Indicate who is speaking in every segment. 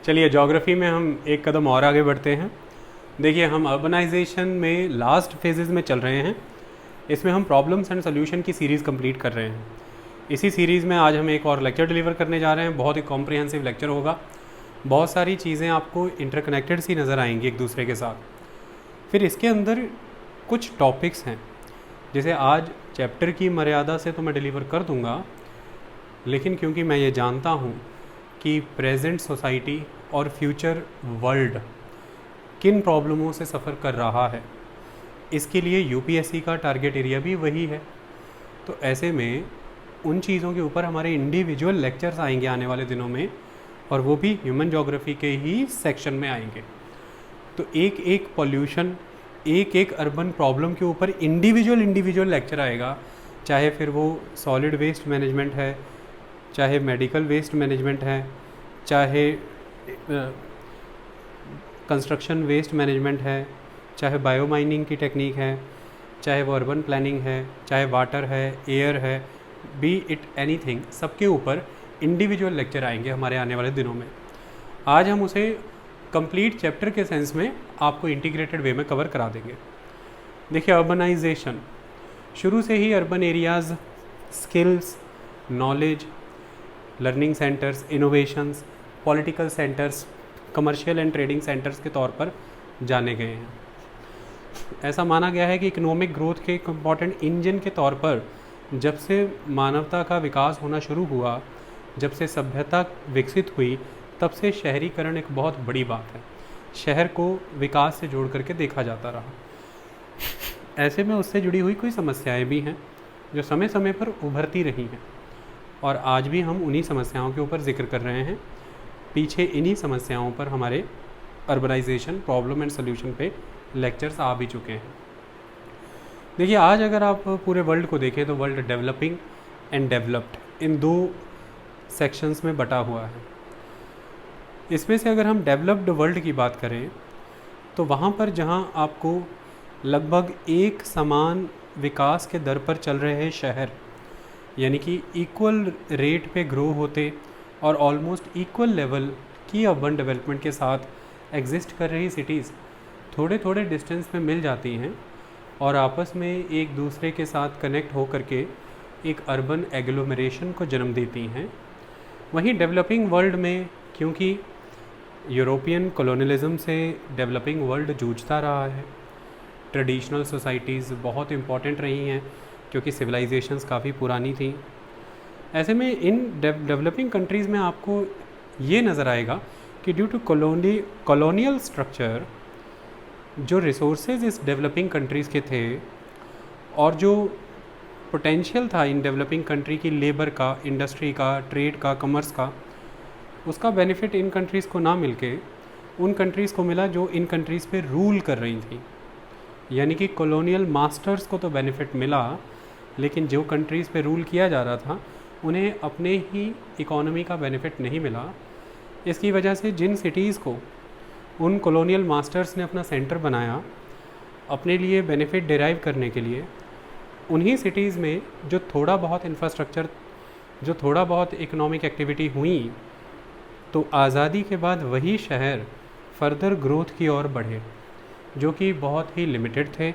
Speaker 1: चलिए ज्योग्राफी में हम एक कदम और आगे बढ़ते हैं। देखिए हम अर्बनाइजेशन में लास्ट फेजेस में चल रहे हैं। इसमें हम प्रॉब्लम्स एंड सोल्यूशन की सीरीज़ कंप्लीट कर रहे हैं। इसी सीरीज़ में आज हम एक और लेक्चर डिलीवर करने जा रहे हैं। बहुत ही कॉम्प्रिहेंसिव लेक्चर होगा। बहुत सारी चीज़ें आपको इंटरकनेक्टेड सी नज़र आएंगी एक दूसरे के साथ। फिर इसके अंदर कुछ टॉपिक्स हैं, जैसे आज चैप्टर की मर्यादा से तो मैं डिलीवर कर दूंगा, लेकिन क्योंकि मैं ये जानता हूँ कि प्रेजेंट सोसाइटी और फ्यूचर वर्ल्ड किन प्रॉब्लमों से सफ़र कर रहा है, इसके लिए यूपीएससी का टारगेट एरिया भी वही है। तो ऐसे में उन चीज़ों के ऊपर हमारे इंडिविजुअल लेक्चर्स आएंगे आने वाले दिनों में, और वो भी ह्यूमन ज्योग्राफी के ही सेक्शन में आएंगे। तो एक एक पॉल्यूशन, एक एक अर्बन प्रॉब्लम के ऊपर इंडिविजुअल लेक्चर आएगा, चाहे फिर वो सॉलिड वेस्ट मैनेजमेंट है, चाहे मेडिकल वेस्ट मैनेजमेंट है, चाहे कंस्ट्रक्शन वेस्ट मैनेजमेंट है, चाहे बायो माइनिंग की टेक्निक है, चाहे वो अर्बन प्लानिंग है, चाहे वाटर है, एयर है, बी इट एनीथिंग, सबके ऊपर इंडिविजुअल लेक्चर आएंगे हमारे आने वाले दिनों में। आज हम उसे कंप्लीट चैप्टर के सेंस में आपको इंटीग्रेटेड वे में कवर करा देंगे। देखिए अर्बनाइजेशन, शुरू से ही urban areas skills, knowledge, learning centres, innovations, political centres, commercial and trading centres के तौर पर जाने गए हैं। ऐसा माना गया है कि इकोनॉमिक ग्रोथ के एक इम्पॉर्टेंट इंजन के तौर पर जब से मानवता का विकास होना शुरू हुआ, जब से सभ्यता विकसित हुई, तब से शहरीकरण एक बहुत बड़ी बात है। शहर को विकास से जोड़ करके देखा जाता रहा। ऐसे में उससे जुड़ी हुई कोई समस्याएं भी हैं जो समय समय पर उभरती रही हैं, और आज भी हम उन्हीं समस्याओं के ऊपर जिक्र कर रहे हैं। पीछे इन्हीं समस्याओं पर हमारे अर्बनाइजेशन प्रॉब्लम एंड सोल्यूशन पे लेक्चर्स आ भी चुके हैं। देखिए आज अगर आप पूरे वर्ल्ड को देखें तो world developing and developed in दो सेक्शंस में बटा हुआ है। इसमें से अगर हम डेवलप्ड वर्ल्ड की बात करें तो वहाँ पर जहाँ आपको लगभग एक समान विकास के दर पर चल रहे हैं शहर, यानी कि इक्वल रेट पे ग्रो होते और ऑलमोस्ट इक्वल लेवल की अर्बन डेवलपमेंट के साथ एग्जिस्ट कर रही सिटीज़ थोड़े थोड़े डिस्टेंस में मिल जाती हैं और आपस में एक दूसरे के साथ कनेक्ट हो करके एक अर्बन एग्लोमरेशन को जन्म देती हैं। वहीं डेवलपिंग वर्ल्ड में, क्योंकि यूरोपियन कॉलोनियलिज्म से डेवलपिंग वर्ल्ड जूझता रहा है, ट्रेडिशनल सोसाइटीज़ बहुत इम्पॉर्टेंट रही हैं क्योंकि सिविलाइजेशंस काफ़ी पुरानी थी। ऐसे में इन डेवलपिंग कंट्रीज़ में आपको ये नज़र आएगा कि ड्यू टू कॉलोनियल स्ट्रक्चर जो रिसोर्सेज इस डेवलपिंग कंट्रीज़ के थे और जो पोटेंशियल था इन डेवलपिंग कंट्री की लेबर का, इंडस्ट्री का, ट्रेड का, कॉमर्स का, उसका बेनिफिट इन कंट्रीज़ को ना मिलके उन कंट्रीज़ को मिला जो इन कंट्रीज़ पे रूल कर रही थी। यानी कि कॉलोनियल मास्टर्स को तो बेनिफिट मिला, लेकिन जो कंट्रीज़ पे रूल किया जा रहा था उन्हें अपने ही इकोनॉमी का बेनिफिट नहीं मिला। इसकी वजह से जिन सिटीज़ को उन कॉलोनियल मास्टर्स ने अपना सेंटर बनाया अपने लिए बेनिफिट डिराइव करने के लिए, उन्हीं सिटीज़ में जो थोड़ा बहुत इंफ्रास्ट्रक्चर, जो थोड़ा बहुत इकोनॉमिक एक्टिविटी हुई, तो आज़ादी के बाद वही शहर फर्दर ग्रोथ की ओर बढ़े, जो कि बहुत ही लिमिटेड थे,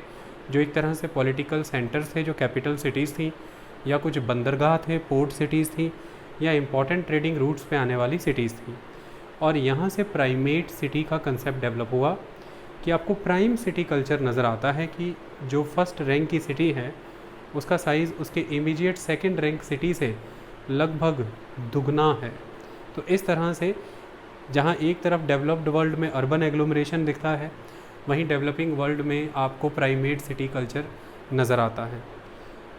Speaker 1: जो एक तरह से पॉलिटिकल सेंटर्स थे, जो कैपिटल सिटीज़ थी, या कुछ बंदरगाह थे, पोर्ट सिटीज़ थी, या इम्पॉर्टेंट ट्रेडिंग रूट्स पे आने वाली सिटीज़ थी। और यहाँ से प्राइमेट सिटी का कंसेप्ट डेवलप हुआ कि आपको प्राइम सिटी कल्चर नज़र आता है कि जो फर्स्ट रैंक की सिटी है उसका साइज़ उसके इमीडिएट सेकंड रैंक सिटी से लगभग दुगना है। तो इस तरह से जहाँ एक तरफ डेवलप्ड वर्ल्ड में अर्बन एग्लोमरेशन दिखता है, वहीं डेवलपिंग वर्ल्ड में आपको प्राइमेट सिटी कल्चर नज़र आता है।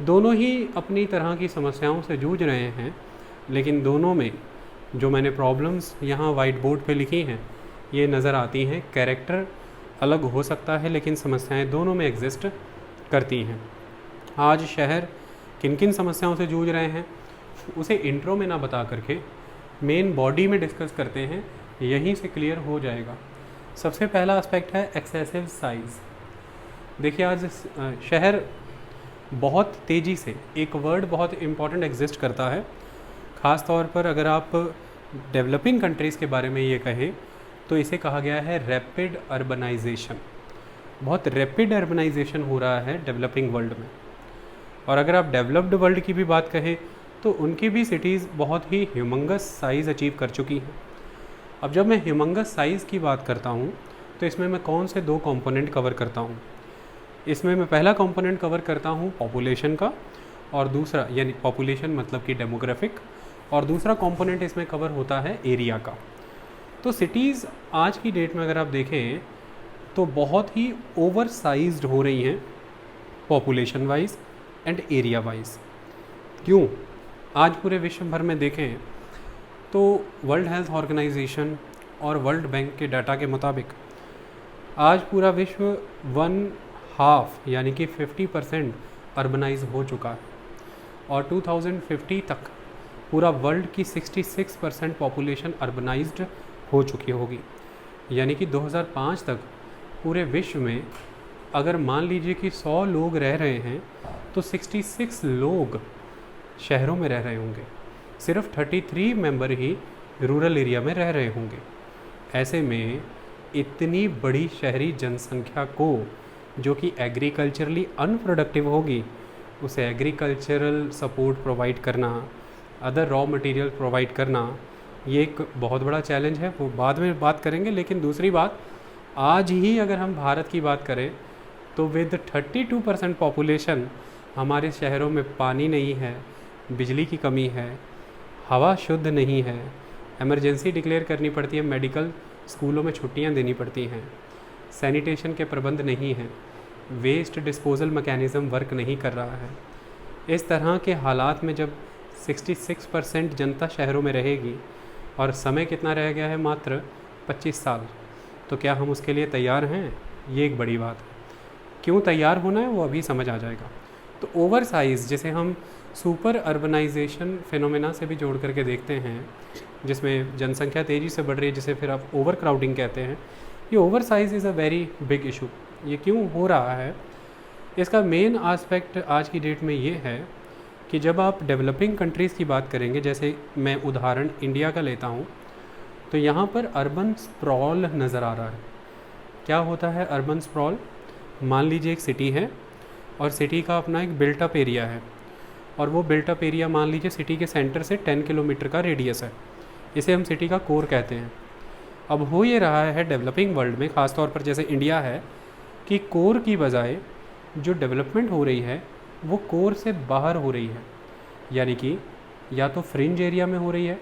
Speaker 1: दोनों ही अपनी तरह की समस्याओं से जूझ रहे हैं, लेकिन दोनों में जो मैंने प्रॉब्लम्स यहाँ वाइट बोर्ड पे लिखी हैं ये नज़र आती हैं। कैरेक्टर अलग हो सकता है लेकिन समस्याएं दोनों में एग्जिस्ट करती हैं। आज शहर किन किन समस्याओं से जूझ रहे हैं उसे इंट्रो में ना बता करके मेन बॉडी में डिस्कस करते हैं, यहीं से क्लियर हो जाएगा। सबसे पहला एस्पेक्ट है एक्सेसिव साइज़। देखिए आज शहर बहुत तेज़ी से, एक वर्ड बहुत इम्पॉर्टेंट एग्जिस्ट करता है, ख़ास तौर पर अगर आप डेवलपिंग कंट्रीज़ के बारे में ये कहें तो इसे कहा गया है रैपिड अर्बनाइजेशन। बहुत रैपिड अर्बनाइजेशन हो रहा है डेवलपिंग वर्ल्ड में। और अगर आप डेवलप्ड वर्ल्ड की भी बात कहें तो उनकी भी सिटीज़ बहुत ही ह्यूमंगस साइज़ अचीव कर चुकी हैं। अब जब मैं ह्यूमंगस साइज़ की बात करता हूँ तो इसमें मैं कौन से दो कंपोनेंट कवर करता हूँ? इसमें मैं पहला कंपोनेंट कवर करता हूँ पॉपुलेशन का, और दूसरा यानी पॉपुलेशन मतलब कि डेमोग्राफिक, और दूसरा कंपोनेंट इसमें कवर होता है एरिया का। तो सिटीज़ आज की डेट में अगर आप देखें तो बहुत ही ओवर साइज्ड हो रही हैं population wise and area wise. क्यों? आज पूरे विश्व भर में देखें तो वर्ल्ड हेल्थ ऑर्गेनाइजेशन और वर्ल्ड बैंक के डाटा के मुताबिक आज पूरा विश्व 1/2 यानी कि 50% अर्बनाइज हो चुका है, और 2050 तक पूरा वर्ल्ड की 66% पॉपुलेशन अर्बनाइज्ड हो चुकी होगी। यानी कि 2005 तक पूरे विश्व में अगर मान लीजिए कि 100 लोग रह रहे हैं तो 66 लोग शहरों में रह रहे होंगे, सिर्फ 33 मेंबर ही रूरल एरिया में रह रहे होंगे। ऐसे में इतनी बड़ी शहरी जनसंख्या को जो कि एग्रीकल्चरली अनप्रोडक्टिव होगी, उसे एग्रीकल्चरल सपोर्ट प्रोवाइड करना, अदर रॉ मटेरियल प्रोवाइड करना, ये एक बहुत बड़ा चैलेंज है। वो बाद में बात करेंगे। लेकिन दूसरी बात, आज ही अगर हम भारत की बात करें तो विद 32% पॉपुलेशन हमारे शहरों में पानी नहीं है, बिजली की कमी है, हवा शुद्ध नहीं है, इमरजेंसी डिक्लेयर करनी पड़ती है, मेडिकल स्कूलों में छुट्टियां देनी पड़ती हैं, सैनिटेशन के प्रबंध नहीं हैं, वेस्ट डिस्पोजल मैकेनिज़्म वर्क नहीं कर रहा है। इस तरह के हालात में जब 66% जनता शहरों में रहेगी और समय कितना रह गया है, मात्र 25 साल, तो क्या हम उसके लिए तैयार हैं? ये एक बड़ी बात है। क्यों तैयार होना है वो अभी समझ आ जाएगा। तो ओवर साइज़, जिसे हम सुपर अर्बनाइजेशन फिनोमेना से भी जोड़ करके देखते हैं, जिसमें जनसंख्या तेज़ी से बढ़ रही है, जिसे फिर आप ओवर क्राउडिंग कहते हैं, ये over size is a very big issue. ये क्यों हो रहा है? इसका मेन आस्पेक्ट आज की डेट में ये है कि जब आप डेवलपिंग कंट्रीज़ की बात करेंगे, जैसे मैं उदाहरण इंडिया का लेता हूँ, तो यहाँ पर अर्बन स्प्रॉल नज़र आ रहा है। क्या होता है अर्बन स्प्रॉल? मान लीजिए एक सिटी है और सिटी का अपना एक बिल्टअप एरिया है, और वो बिल्टअप एरिया मान लीजिए सिटी के सेंटर से 10 किलोमीटर का रेडियस है। इसे हम सिटी का कोर कहते हैं। अब हो ये रहा है डेवलपिंग वर्ल्ड में, ख़ास तौर पर जैसे इंडिया है, कि कोर की बजाय जो डेवलपमेंट हो रही है वो कोर से बाहर हो रही है। यानी कि या तो फ्रिंज एरिया में हो रही है,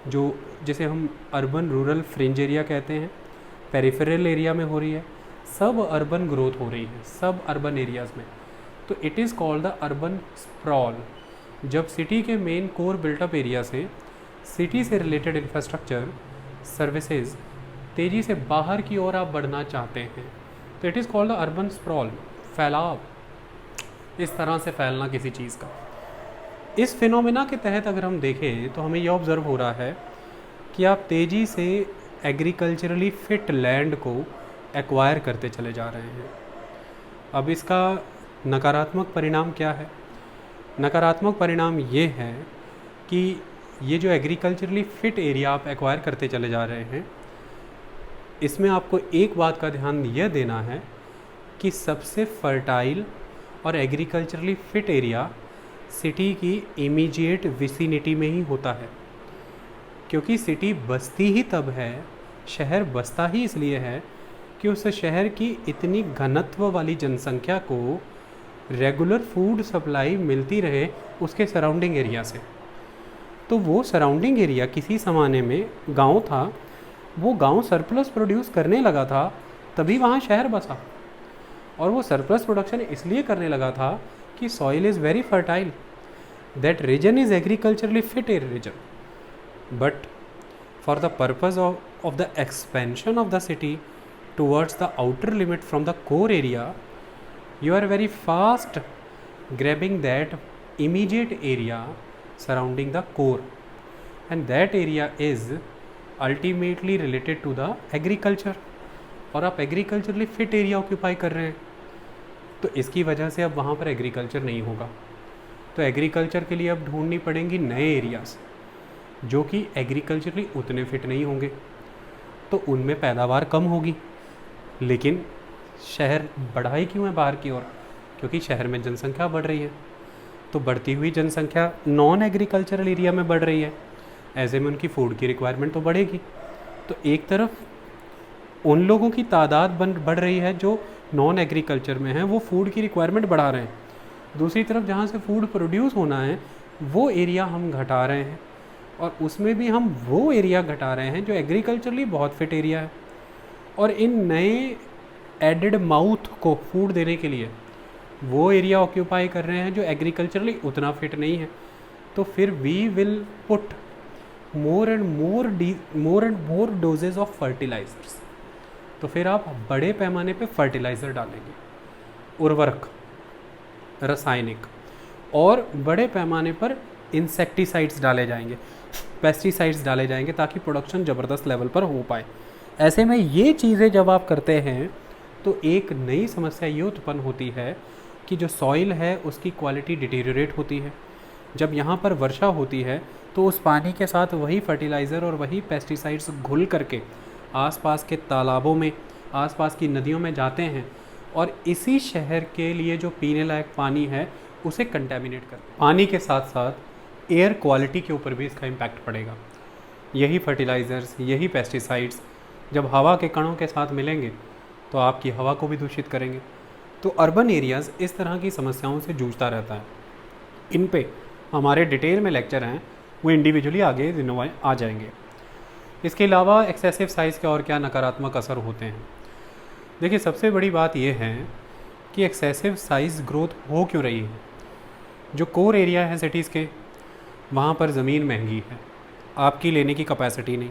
Speaker 1: जो जिसे हम अर्बन रूरल फ्रिंज एरिया कहते हैं, पेरिफेरल एरिया में हो रही है, सब अर्बन ग्रोथ हो रही है सब अर्बन एरियाज़ में। तो it is called the urban sprawl. जब सिटी के मेन कोर बिल्टअप एरिया से सिटी से रिलेटेड इंफ्रास्ट्रक्चर सर्विसेज तेज़ी से बाहर की ओर आप बढ़ना चाहते हैं, तो it is called the urban sprawl, फैलाव, इस तरह से फैलना किसी चीज़ का। इस फिनोमेना के तहत अगर हम देखें तो हमें यह ऑब्ज़र्व हो रहा है कि आप तेज़ी से एग्रीकल्चरली फिट लैंड को एक्वायर करते चले जा रहे हैं। अब इसका नकारात्मक परिणाम क्या है? नकारात्मक परिणाम ये है कि ये जो एग्रीकल्चरली फिट एरिया आप एक्वायर करते चले जा रहे हैं, इसमें आपको एक बात का ध्यान यह देना है कि सबसे फर्टाइल और एग्रीकल्चरली फिट एरिया सिटी की इमीडिएट विसिनिटी में ही होता है। क्योंकि सिटी बसती ही तब है, शहर बसता ही इसलिए है कि उस शहर की इतनी घनत्व वाली जनसंख्या को रेगुलर फूड सप्लाई मिलती रहे उसके सराउंडिंग एरिया से। तो वो सराउंडिंग एरिया किसी ज़माने में गांव था, वो गांव सरप्लस प्रोड्यूस करने लगा था, तभी वहाँ शहर बसा। और वो सरप्लस प्रोडक्शन इसलिए करने लगा था कि soil is very fertile, that region is agriculturally fit a region. But for the purpose of the expansion of the city towards the outer limit from the core area, you are very fast grabbing that immediate area surrounding the core, and that area is ultimately related to the agriculture। और आप agriculturally fit area occupy कर रहे हैं, तो इसकी वजह से अब वहाँ पर एग्रीकल्चर नहीं होगा। तो एग्रीकल्चर के लिए अब ढूंढनी पड़ेंगी नए एरियाज़। जो कि एग्रीकल्चरली उतने फिट नहीं होंगे, तो उनमें पैदावार कम होगी। लेकिन शहर बढ़ा ही क्यों है बाहर की ओर? क्योंकि शहर में जनसंख्या बढ़ रही है, तो बढ़ती हुई जनसंख्या नॉन एग्रीकल्चरल एरिया में बढ़ रही है, ऐसे में उनकी फूड की रिक्वायरमेंट तो बढ़ेगी। तो एक तरफ उन लोगों की तादाद बढ़ रही है जो नॉन एग्रीकल्चर में हैं, वो फूड की रिक्वायरमेंट बढ़ा रहे हैं। दूसरी तरफ जहाँ से फूड प्रोड्यूस होना है वो एरिया हम घटा रहे हैं, और उसमें भी हम वो एरिया घटा रहे हैं जो एग्रीकल्चरली बहुत फिट एरिया है। और इन नए एडेड माउथ को फूड देने के लिए वो एरिया ऑक्यूपाई कर रहे हैं जो एग्रीकल्चरली उतना फिट नहीं है। तो फिर we will put more and more doses of fertilizers. तो फिर आप बड़े पैमाने पे फर्टिलाइज़र डालेंगे, उर्वरक, रासायनिक, और बड़े पैमाने पर इंसेक्टिसाइड्स डाले जाएंगे, पेस्टिसाइड्स डाले जाएंगे, ताकि प्रोडक्शन ज़बरदस्त लेवल पर हो पाए। ऐसे में ये चीज़ें जब आप करते हैं तो एक नई समस्या ये उत्पन्न होती है कि जो सॉइल है उसकी क्वालिटी डिटेरियोरेट होती है। जब यहाँ पर वर्षा होती है तो उस पानी के साथ वही फर्टिलाइज़र और वही पेस्टिसाइड्स घुल करके आसपास के तालाबों में, आसपास की नदियों में जाते हैं, और इसी शहर के लिए जो पीने लायक पानी है उसे कंटेमिनेट करते हैं। पानी के साथ साथ एयर क्वालिटी के ऊपर भी इसका इम्पैक्ट पड़ेगा। यही फर्टिलाइज़र्स, यही पेस्टिसाइड्स जब हवा के कणों के साथ मिलेंगे तो आपकी हवा को भी दूषित करेंगे। तो अर्बन एरियाज़ इस तरह की समस्याओं से जूझता रहता है। इन पे हमारे डिटेल में लेक्चर हैं, वो इंडिविजुअली आगे दिनों में आ जाएंगे। इसके अलावा एक्सेसिव साइज़ के और क्या नकारात्मक असर होते हैं? देखिए, सबसे बड़ी बात यह है कि एक्सेसिव साइज़ ग्रोथ हो क्यों रही है। जो कोर एरिया है सिटीज़ के, वहाँ पर ज़मीन महंगी है, आपकी लेने की कैपेसिटी नहीं।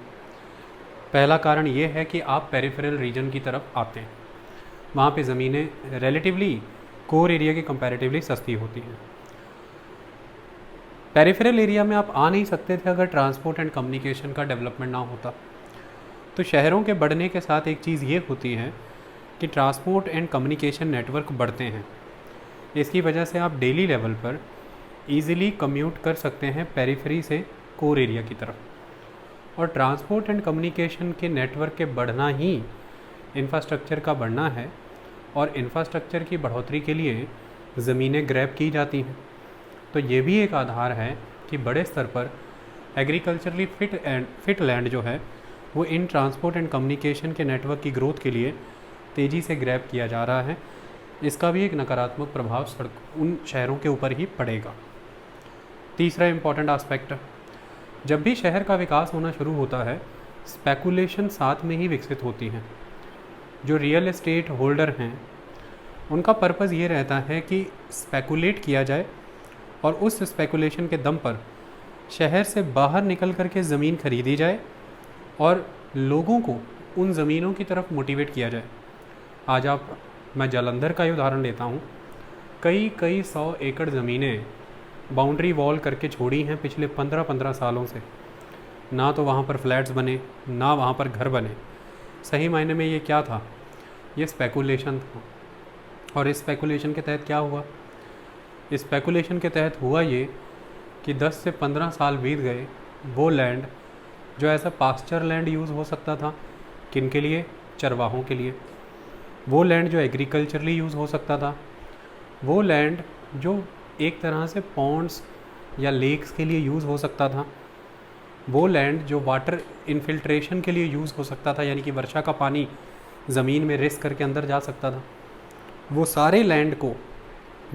Speaker 1: पहला कारण ये है कि आप पेरिफेरल रीजन की तरफ आते हैं, वहाँ पे ज़मीनें रिलेटिवली कोर एरिया के कंपैरेटिवली सस्ती होती हैं। पेरिफेरल एरिया में आप आ नहीं सकते थे अगर ट्रांसपोर्ट एंड कम्युनिकेशन का डेवलपमेंट ना होता। तो शहरों के बढ़ने के साथ एक चीज़ ये होती है कि ट्रांसपोर्ट एंड कम्युनिकेशन नेटवर्क बढ़ते हैं। इसकी वजह से आप डेली लेवल पर ईज़िली कम्यूट कर सकते हैं पेरिफेरी से कोर एरिया की तरफ। और ट्रांसपोर्ट एंड कम्युनिकेशन के नेटवर्क के बढ़ना ही इंफ्रास्ट्रक्चर का बढ़ना है, और इंफ्रास्ट्रक्चर की बढ़ोतरी के लिए ज़मीनें ग्रैब की जाती हैं। तो ये भी एक आधार है कि बड़े स्तर पर एग्रीकल्चरली फिट लैंड जो है वो इन ट्रांसपोर्ट एंड कम्युनिकेशन के नेटवर्क की ग्रोथ के लिए तेज़ी से ग्रैब किया जा रहा है। इसका भी एक नकारात्मक प्रभाव उन शहरों के ऊपर ही पड़ेगा। तीसरा इम्पॉर्टेंट आस्पेक्ट, जब भी शहर का विकास होना शुरू होता है, स्पेकुलेशन साथ में ही विकसित होती हैं। जो रियल एस्टेट होल्डर हैं उनका पर्पज़ ये रहता है कि स्पेकुलेट किया जाए, और उस स्पेकुलेशन के दम पर शहर से बाहर निकल कर के ज़मीन खरीदी जाए और लोगों को उन ज़मीनों की तरफ मोटिवेट किया जाए। आज मैं जालंधर का ही उदाहरण लेता हूँ। कई 100 एकड़ ज़मीनें बाउंड्री वॉल करके छोड़ी हैं पिछले 15 सालों से। ना तो वहाँ पर फ्लैट्स बने, ना वहाँ पर घर बने। सही मायने में ये क्या था? ये स्पेकुलेशन था। और इस स्पेकुलेशन के तहत क्या हुआ? इस स्पेकुलेशन के तहत हुआ ये कि 10 से 15 साल बीत गए। वो लैंड जो ऐसा पास्चर लैंड यूज़ हो सकता था, किन के लिए? चरवाहों के लिए। वो लैंड जो एग्रीकल्चरली यूज़ हो सकता था, वो लैंड जो एक तरह से पॉन्ड्स या लेक्स के लिए यूज़ हो सकता था, वो लैंड जो वाटर इनफिल्ट्रेशन के लिए यूज़ हो सकता था, यानी कि वर्षा का पानी ज़मीन में रिस करके अंदर जा सकता था, वो सारे लैंड को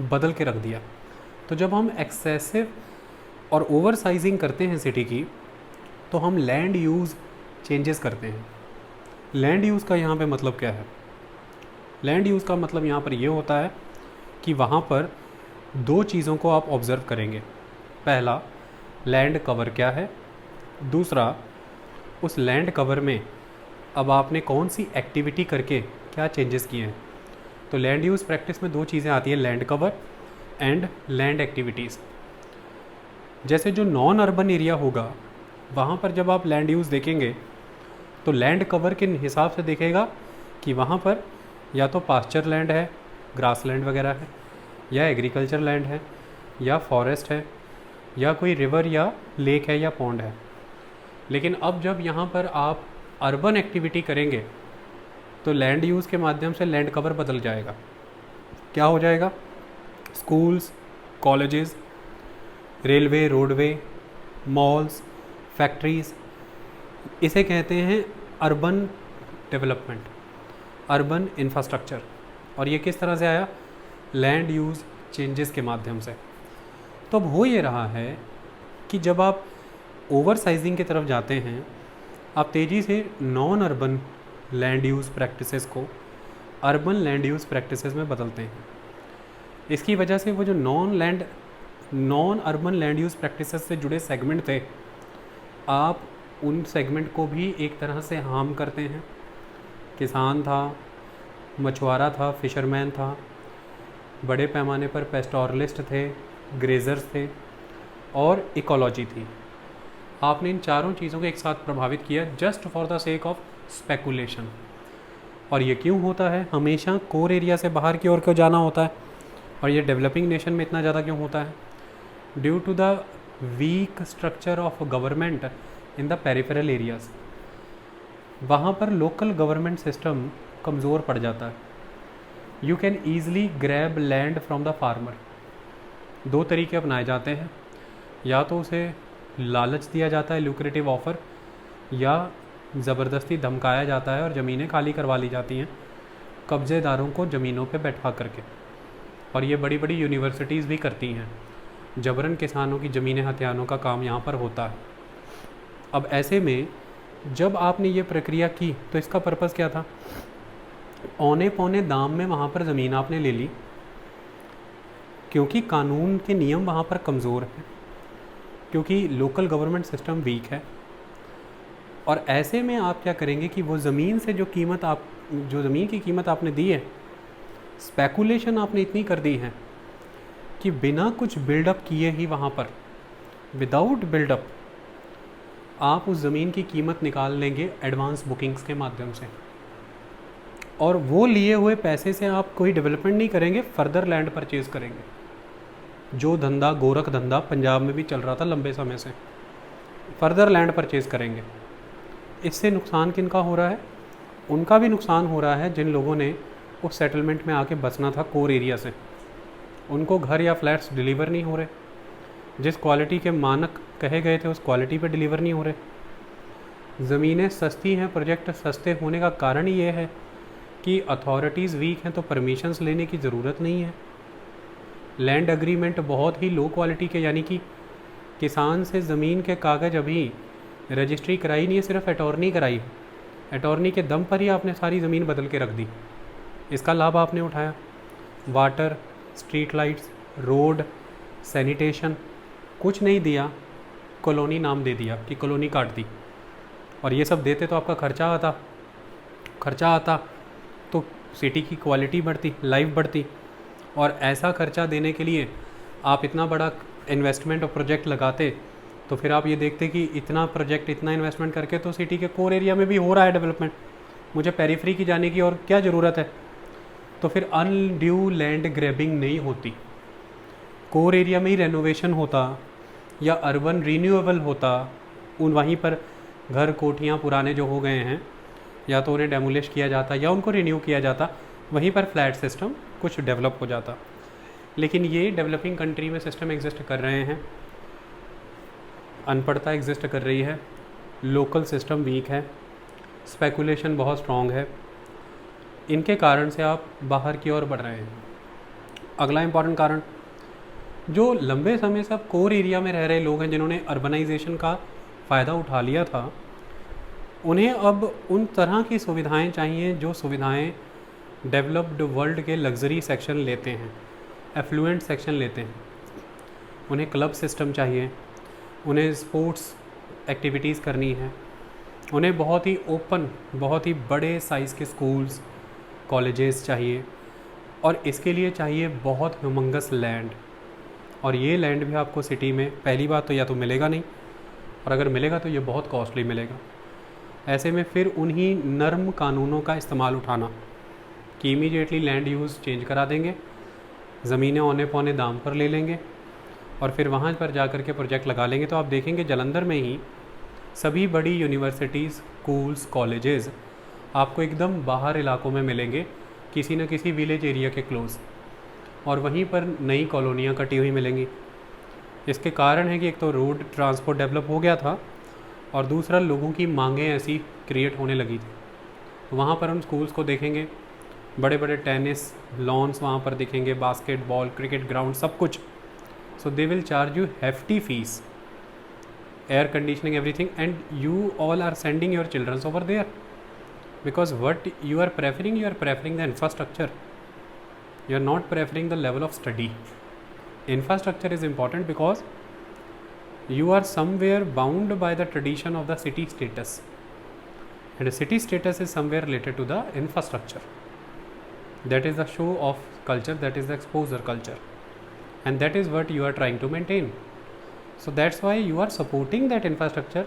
Speaker 1: बदल के रख दिया। तो जब हम एक्सेसिव और ओवर साइजिंग करते हैं सिटी की, तो हम लैंड यूज़ चेंजेस करते हैं। लैंड यूज़ का यहाँ पे मतलब क्या है? लैंड यूज़ का मतलब यहाँ पर ये होता है कि वहाँ पर 2 चीज़ों को आप ऑब्ज़र्व करेंगे। पहला, लैंड कवर क्या है। दूसरा, उस लैंड कवर में अब आपने कौन सी एक्टिविटी करके क्या चेंजेस किए हैं। तो लैंड यूज़ प्रैक्टिस में 2 चीज़ें आती हैं, land cover and land activities. जैसे जो नॉन अर्बन एरिया होगा, वहाँ पर जब आप लैंड यूज़ देखेंगे तो लैंड कवर के हिसाब से देखेगा कि वहाँ पर या तो पास्चर लैंड है, ग्रास लैंड वगैरह है, या एग्रीकल्चर लैंड है, या फॉरेस्ट है, या कोई रिवर या लेक है या पॉन्ड है। लेकिन अब जब यहाँ पर आप अर्बन एक्टिविटी करेंगे तो लैंड यूज़ के माध्यम से लैंड कवर बदल जाएगा। क्या हो जाएगा? Schools, colleges, railway, roadway, malls, factories, इसे कहते हैं अर्बन डेवलपमेंट, अर्बन इंफ्रास्ट्रक्चर। और ये किस तरह से आया? लैंड यूज़ चेंजेस के माध्यम से। तो अब हो ये रहा है कि जब आप ओवर साइजिंग की तरफ जाते हैं, आप तेज़ी से non urban land use practices को अर्बन लैंड यूज़ प्रैक्टिसेस में बदलते हैं। इसकी वजह से वो जो non urban land use practices से जुड़े सेगमेंट थे, आप उन सेगमेंट को भी एक तरह से हार्म करते हैं। किसान था, मछुआरा था, फिशरमैन था, बड़े पैमाने पर पेस्टोरलिस्ट थे, ग्रेजर्स थे, और इकोलॉजी थी। आपने इन चारों चीज़ों को एक साथ प्रभावित किया just for the sake of speculation. और ये क्यों होता है? हमेशा कोर एरिया से बाहर की ओर क्यों जाना होता है? और ये डेवलपिंग नेशन में इतना ज़्यादा क्यों होता है? Due to the weak structure of government in the peripheral areas. वहाँ पर लोकल गवर्नमेंट सिस्टम कमज़ोर पड़ जाता है। You can easily grab land from the farmer. दो तरीके अपनाए जाते हैं, या तो उसे लालच दिया जाता है, ल्यूक्रेटिव ऑफ़र, या ज़बरदस्ती धमकाया जाता है और ज़मीनें खाली करवा ली जाती हैं कब्ज़ेदारों को ज़मीनों पे बैठा करके। और ये बड़ी बड़ी यूनिवर्सिटीज़ भी करती हैं, जबरन किसानों की ज़मीनें हथियानों का काम यहाँ पर होता है। अब ऐसे में जब आपने ये प्रक्रिया की तो इसका पर्पज़ क्या था? औने पौने दाम में वहाँ पर ज़मीन आपने ले ली, क्योंकि कानून के नियम वहाँ पर कमज़ोर हैं, क्योंकि लोकल गवर्नमेंट सिस्टम वीक है। और ऐसे में आप क्या करेंगे कि वो ज़मीन से जो ज़मीन की कीमत आपने दी है, स्पेकुलेशन आपने इतनी कर दी है कि बिना कुछ बिल्डअप किए ही वहाँ पर, विदाउट बिल्डअप, आप उस ज़मीन की कीमत निकाल लेंगे एडवांस बुकिंग्स के माध्यम से। और वो लिए हुए पैसे से आप कोई डेवलपमेंट नहीं करेंगे, फर्दर लैंड परचेज़ करेंगे। जो धंधा, गोरख धंधा पंजाब में भी चल रहा था लंबे समय से, फर्दर लैंड परचेज़ करेंगे। इससे नुकसान किनका हो रहा है? उनका भी नुकसान हो रहा है जिन लोगों ने उस सेटलमेंट में आके बसना था कोर एरिया से। उनको घर या फ्लैट्स डिलीवर नहीं हो रहे, जिस क्वालिटी के मानक कहे गए थे उस क्वालिटी पे डिलीवर नहीं हो रहे। ज़मीनें सस्ती हैं, प्रोजेक्ट सस्ते होने का कारण ही ये है कि अथॉरिटीज़ वीक हैं, तो परमिशंस लेने की ज़रूरत नहीं है। लैंड एग्रीमेंट बहुत ही लो क्वालिटी के, यानी कि किसान से ज़मीन के कागज़ अभी रजिस्ट्री कराई नहीं है, सिर्फ अटॉर्नी कराई है। अटॉर्नी के दम पर ही आपने सारी ज़मीन बदल के रख दी। इसका लाभ आपने उठाया। Water, street lights, road, sanitation कुछ नहीं दिया, कॉलोनी नाम दे दिया कि कॉलोनी काट दी। और ये सब देते तो आपका खर्चा आता तो सिटी की क्वालिटी बढ़ती, लाइफ बढ़ती। और ऐसा खर्चा देने के लिए आप इतना बड़ा इन्वेस्टमेंट और प्रोजेक्ट लगाते, तो फिर आप ये देखते कि इतना प्रोजेक्ट, इतना इन्वेस्टमेंट करके तो सिटी के कोर एरिया में भी हो रहा है डेवलपमेंट, मुझे पेरिफेरी की जाने की और क्या ज़रूरत है? तो फिर अनड्यू लैंड ग्रैबिंग नहीं होती। कोर एरिया में ही रेनोवेशन होता या अर्बन रीन्यूएबल होता, वहीं पर घर, कोठियाँ पुराने जो हो गए हैं, या तो उन्हें डेमोलिश किया जाता या उनको रिन्यू किया जाता, वहीं पर फ्लैट सिस्टम कुछ डेवलप हो जाता। लेकिन ये डेवलपिंग कंट्री में सिस्टम एग्जिस्ट कर रहे हैं, अनपढ़ता एग्जिस्ट कर रही है, लोकल सिस्टम वीक है, स्पेकुलेशन बहुत स्ट्रॉन्ग है। इनके कारण से आप बाहर की ओर बढ़ रहे हैं। अगला इम्पॉर्टेंट कारण, जो लंबे समय से अब कोर एरिया में रह रहे लोग हैं, जिन्होंने अर्बनाइजेशन का फ़ायदा उठा लिया था, उन्हें अब उन तरह की सुविधाएं चाहिए जो सुविधाएं डेवलप्ड वर्ल्ड के लग्जरी सेक्शन लेते हैं, एफ्लुएंट सेक्शन लेते हैं। उन्हें क्लब सिस्टम चाहिए, उन्हें स्पोर्ट्स एक्टिविटीज़ करनी है, उन्हें बहुत ही ओपन, बहुत ही बड़े साइज़ के स्कूल्स, कॉलेजेस चाहिए, और इसके लिए चाहिए बहुत ह्यूमंगस लैंड। और ये लैंड भी आपको सिटी में पहली बात तो या तो मिलेगा नहीं, और अगर मिलेगा तो ये बहुत कॉस्टली मिलेगा। ऐसे में फिर उन्हीं नर्म कानूनों का इस्तेमाल उठाना कि इमीडिएटली लैंड यूज़ चेंज करा देंगे, ज़मीनें औने पौने दाम पर ले लेंगे और फिर वहाँ पर जा कर के प्रोजेक्ट लगा लेंगे। तो आप देखेंगे जालंधर में ही सभी बड़ी यूनिवर्सिटीज़, स्कूल्स, कॉलेजेस आपको एकदम बाहर इलाकों में मिलेंगे, किसी न किसी विलेज एरिया के क्लोज, और वहीं पर नई कॉलोनियाँ कटी हुई मिलेंगी। इसके कारण है कि एक तो रोड ट्रांसपोर्ट डेवलप हो गया था, और दूसरा लोगों की मांगें ऐसी क्रिएट होने लगी थी। वहाँ पर हम स्कूल्स को देखेंगे, बड़े बड़े टेनिस लॉन्स वहाँ पर दिखेंगे, बास्केटबॉल, क्रिकेट ग्राउंड, सब कुछ। So they will charge you hefty fees, air conditioning, everything, and you all are sending your children over there because what you are preferring the infrastructure. You are not preferring the level of study. Infrastructure is important because you are somewhere bound by the tradition of the city status, and the city status is somewhere related to the infrastructure. That is the show of culture, that is the exposure culture, and that is what you are trying to maintain. So that's why you are supporting that infrastructure.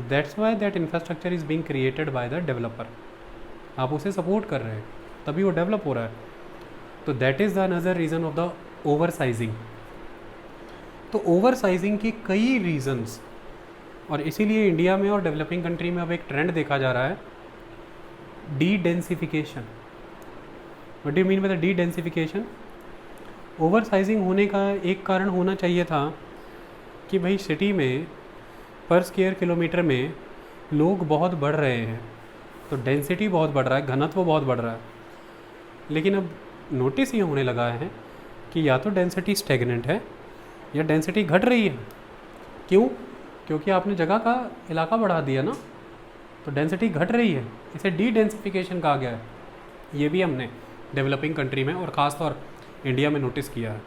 Speaker 1: That's why that infrastructure is being created by the developer. आप उसे support कर रहे हैं, तभी वो develop हो रहा है. तो that is the another reason of the over sizing. तो ओवर साइजिंग की कई रीजंस, और इसीलिए इंडिया में और डेवलपिंग कंट्री में अब एक ट्रेंड देखा जा रहा है, D densification. What do you mean by the D densification? Over sizing होने का एक कारण होना चाहिए था कि भाई सिटी में पर स्क्वायर किलोमीटर में लोग बहुत बढ़ रहे हैं, तो डेंसिटी बहुत बढ़ रहा है, घनत्व बहुत बढ़ रहा है. लेकिन अब नोटिस ये होने लगा है कि या तो डेंसिटी स्टेगनेंट है या डेंसिटी घट रही है. क्यों? क्योंकि आपने जगह का इलाका बढ़ा दिया ना, तो डेंसिटी घट रही है. इसे डी डेंसिफिकेशन कहा गया है. ये भी हमने डेवलपिंग कंट्री में और ख़ास तौर इंडिया में नोटिस किया है.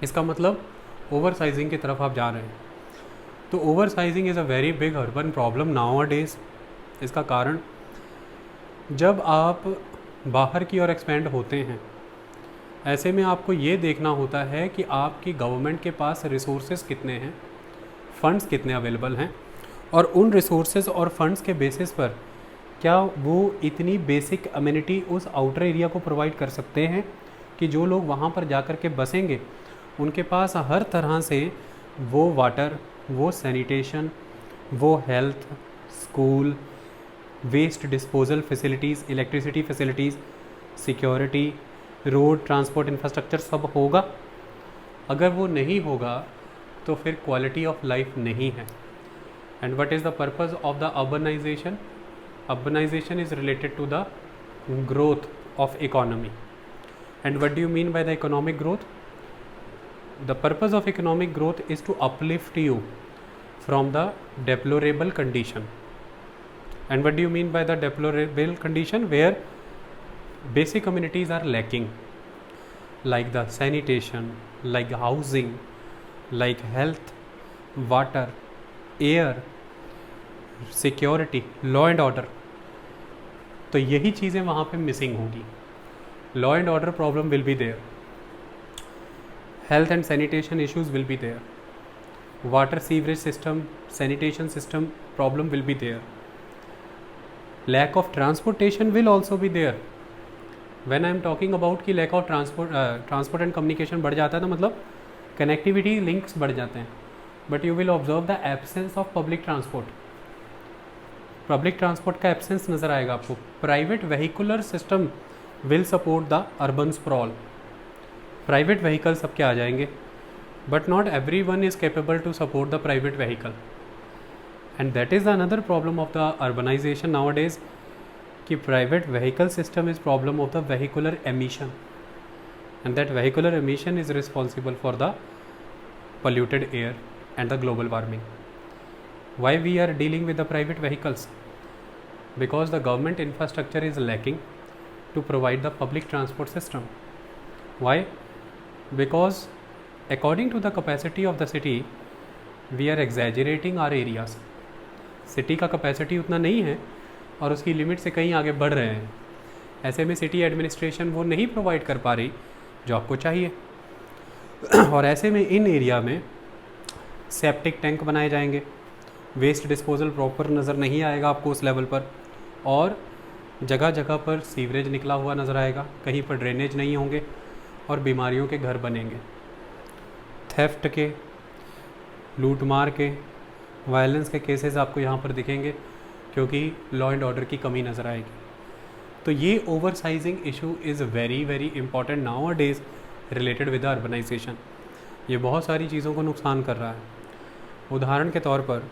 Speaker 1: इसका मतलब ओवर साइजिंग की तरफ आप जा रहे हैं. तो over sizing is a very big urban problem now a days. इसका कारण, जब आप बाहर की ओर एक्सपेंड होते हैं, ऐसे में आपको ये देखना होता है कि आपकी गवर्नमेंट के पास रिसोर्सेज कितने हैं, फंड्स कितने अवेलेबल हैं, और उन रिसोर्सेज और फंड्स के बेसिस पर क्या वो इतनी बेसिक अम्यूनिटी उस आउटर एरिया को प्रोवाइड कर सकते हैं कि जो लोग वहाँ पर जा कर के बसेंगे उनके पास हर तरह से वो वाटर, वो सैनिटेशन, वो health, school, waste disposal facilities, electricity facilities, security, road transport infrastructure सब होगा. अगर वो नहीं होगा तो फिर क्वालिटी ऑफ लाइफ नहीं है. And what is the purpose of the urbanization? Urbanization is related to the growth of economy. And what do you mean by the economic growth? The purpose of economic growth is to uplift you from the deplorable condition. And what do you mean by the deplorable condition? Where basic amenities are lacking, like the sanitation, like housing, like health, water, air, security, law and order. तो यही चीज़ें वहाँ पे missing होंगी. Law and order problem will be there. Health and sanitation issues will be there. Water sewerage system, sanitation system problem will be there. Lack of transportation will also be there. When I am talking about कि lack of transport and communication बढ़ जाता है ना, मतलब connectivity links बढ़ जाते हैं. But you will observe the absence of public transport. Public transport का absence नज़र आएगा आपको. Private vehicular system will support the urban sprawl. Private vehicle सबके आ जाएंगे, but not everyone is capable to support the private vehicle. And that is the another problem of the urbanization nowadays, कि private vehicle system is problem of the vehicular emission, and that vehicular emission is responsible for the polluted air and the global warming. Why we are dealing with the private vehicles? Because the government infrastructure is lacking to provide the public transport system. Why? Because according to the capacity of the city, we are exaggerating our areas. City का capacity उतना नहीं है और उसकी limit से कहीं आगे बढ़ रहे हैं. ऐसे में सिटी एडमिनिस्ट्रेशन वो नहीं प्रोवाइड कर पा रही जो आपको चाहिए. और ऐसे में इन एरिया में सेप्टिक टैंक बनाए जाएंगे, वेस्ट डिस्पोजल प्रॉपर नज़र नहीं आएगा आपको उस लेवल पर, और जगह जगह पर सीवरेज निकला हुआ नज़र आएगा, कहीं पर ड्रेनेज नहीं होंगे और बीमारियों के घर बनेंगे. थेफ्ट के, लूट मार के, वायलेंस के केसेस आपको यहाँ पर दिखेंगे क्योंकि लॉ एंड ऑर्डर की कमी नज़र आएगी। तो ये over sizing issue is very very important nowadays related with urbanization. ये बहुत सारी चीज़ों को नुकसान कर रहा है। उदाहरण के तौर पर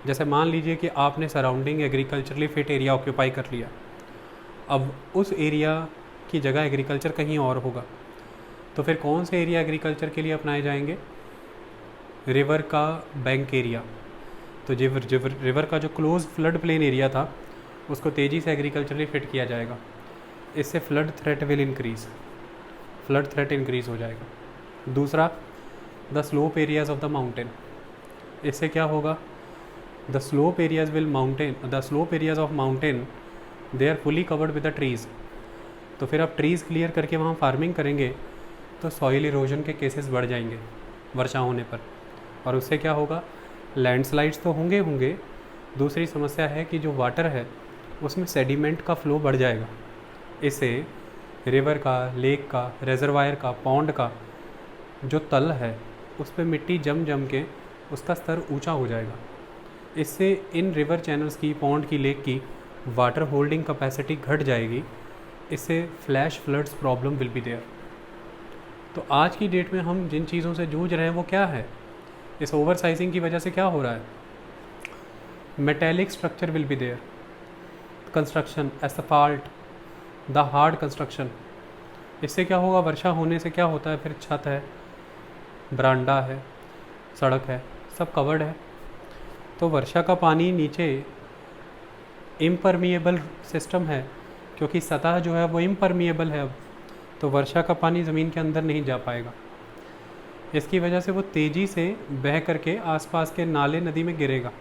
Speaker 1: जैसे मान लीजिए कि आपने surrounding agriculturally fit area occupy कर लिया, अब उस एरिया की जगह एग्रीकल्चर कहीं और होगा, तो फिर कौन से एरिया एग्रीकल्चर के लिए अपनाए जाएंगे? रिवर का बैंक एरिया। तो रिवर का जो क्लोज फ्लड प्लेन एरिया था उसको तेज़ी से एग्रीकल्चरली फिट किया जाएगा। इससे फ्लड थ्रेट इंक्रीज़ हो जाएगा। दूसरा, the slope areas of the mountain. इससे क्या होगा? The slope areas of mountain they are fully covered with the trees. तो फिर आप ट्रीज़ क्लियर करके वहाँ फार्मिंग करेंगे तो सॉइल इरोजन के केसेस बढ़ जाएंगे वर्षा होने पर, और उससे क्या होगा? लैंडस्लाइड्स तो होंगे। दूसरी समस्या है कि जो वाटर है उसमें सेडिमेंट का फ्लो बढ़ जाएगा। इससे रिवर का, लेक का, रेजरवायर का, पॉन्ड का जो तल है उस पर मिट्टी जम के उसका स्तर ऊंचा हो जाएगा। इससे इन रिवर चैनल्स की, पॉन्ड की, लेक की वाटर होल्डिंग कैपेसिटी घट जाएगी। इससे flash floods problem will be there. तो आज की डेट में हम जिन चीज़ों से जूझ रहे हैं वो क्या है? इस ओवर साइजिंग की वजह से क्या हो रहा है? Metallic structure will be there, construction, asphalt, the hard construction. इससे क्या होगा? वर्षा होने से क्या होता है? फिर छत है, बरांडा है, सड़क है, सब कवर्ड है, तो वर्षा का पानी नीचे इम्परमिएबल सिस्टम है, क्योंकि सतह जो है वो इम्परमिएबल है अब, तो वर्षा का पानी ज़मीन के अंदर नहीं जा पाएगा। इसकी वजह से वो तेज़ी से बह करके आसपास के नाले नदी में गिरेगा,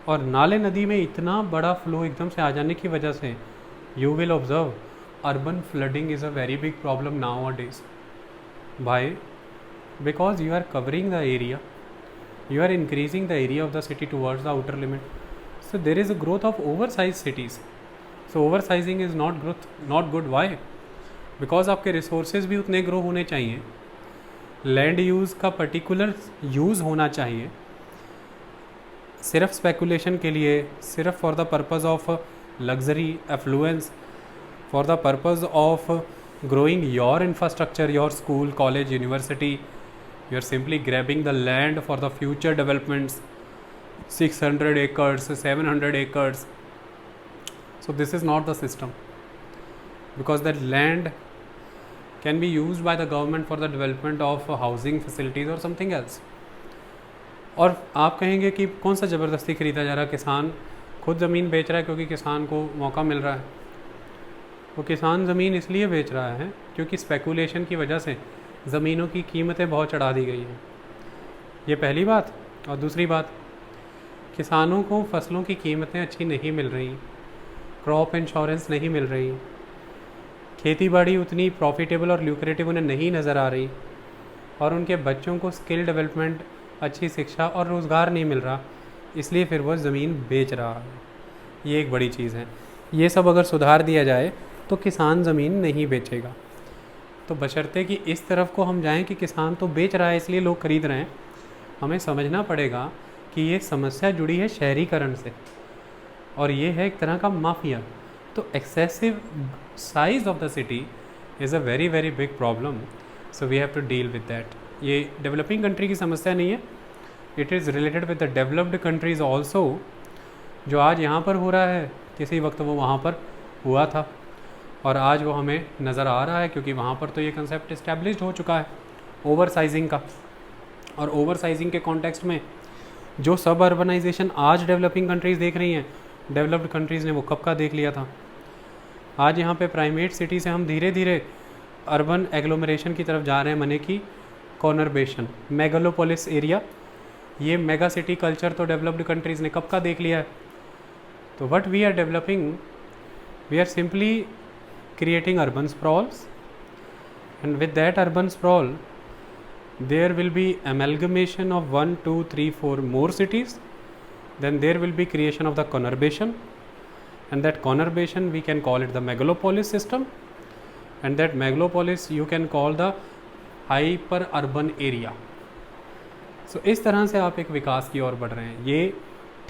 Speaker 1: और नाले नदी में इतना बड़ा फ्लो एकदम से आ जाने की वजह से you will observe urban flooding is a very big problem nowadays. Why? Because you are covering the area, you are increasing the area of the city towards the outer limit, so there is a growth of oversized cities. So oversizing is not good. Why? Because आपके resources भी उतने grow होने चाहिए, land use का particular use होना चाहिए। सिर्फ speculation के लिए, सिर्फ for the purpose of luxury, affluence, for the purpose of growing your infrastructure, your school, college, university, you are simply grabbing the land for the future developments, 600 acres, 700 acres. So this is not the system, because that land can be used by the government for the development of housing facilities or something else. और आप कहेंगे कि कौन सा ज़बरदस्ती खरीदा जा रहा है? किसान खुद ज़मीन बेच रहा है क्योंकि किसान को मौका मिल रहा है। वो किसान ज़मीन इसलिए बेच रहा है क्योंकि स्पेकुलेशन की वजह से ज़मीनों की कीमतें बहुत चढ़ा दी गई हैं। ये पहली बात। और दूसरी बात, किसानों को फसलों की कीमतें अच्छी नहीं मिल रही, क्रॉप इंश्योरेंस नहीं मिल रही, खेती बाड़ी उतनी प्रॉफिटेबल और ल्यूक्रेटिव उन्हें नहीं नज़र आ रही, और उनके बच्चों को स्किल डेवलपमेंट, अच्छी शिक्षा और रोज़गार नहीं मिल रहा, इसलिए फिर वो ज़मीन बेच रहा है। ये एक बड़ी चीज़ है। ये सब अगर सुधार दिया जाए तो किसान ज़मीन नहीं बेचेगा। तो बशर्ते कि इस तरफ को हम जाएं कि किसान तो बेच रहा है इसलिए लोग खरीद रहे हैं, हमें समझना पड़ेगा कि ये समस्या जुड़ी है शहरीकरण से, और ये है एक तरह का माफिया। तो excessive size of the city is a very very big problem, so we have to deal with that. ये डेवलपिंग कंट्री की समस्या नहीं है, it is related with the developed countries also. जो आज यहाँ पर हो रहा है किसी वक्त वो वहाँ पर हुआ था, और आज वो हमें नज़र आ रहा है, क्योंकि वहाँ पर तो ये कंसेप्ट इस्टेब्लिश्ड हो चुका है ओवर साइजिंग का। और ओवर साइजिंग के कॉन्टेक्स्ट में जो सब अर्बनाइजेशन आज डेवलपिंग कंट्रीज़ देख रही हैं, डेवलप्ड कंट्रीज़ ने वो कब का देख लिया था। आज यहाँ पे प्राइमेट सिटी से हम धीरे धीरे अर्बन एग्लोमरेशन की तरफ जा रहे हैं, मने की कॉनरबेशन, मेगालोपोलिस एरिया। ये मेगा सिटी कल्चर तो डेवलप्ड कंट्रीज़ ने कब का देख लिया है। तो what we are developing, we are simply creating urban sprawls, and with that urban sprawl there will be amalgamation of 1 2 3 4 more cities. Then there will be creation of the conurbation, and that conurbation we can call it the megalopolis system, and that megalopolis you can call the hyper urban area. सो इस तरह से आप एक विकास की ओर बढ़ रहे हैं, ये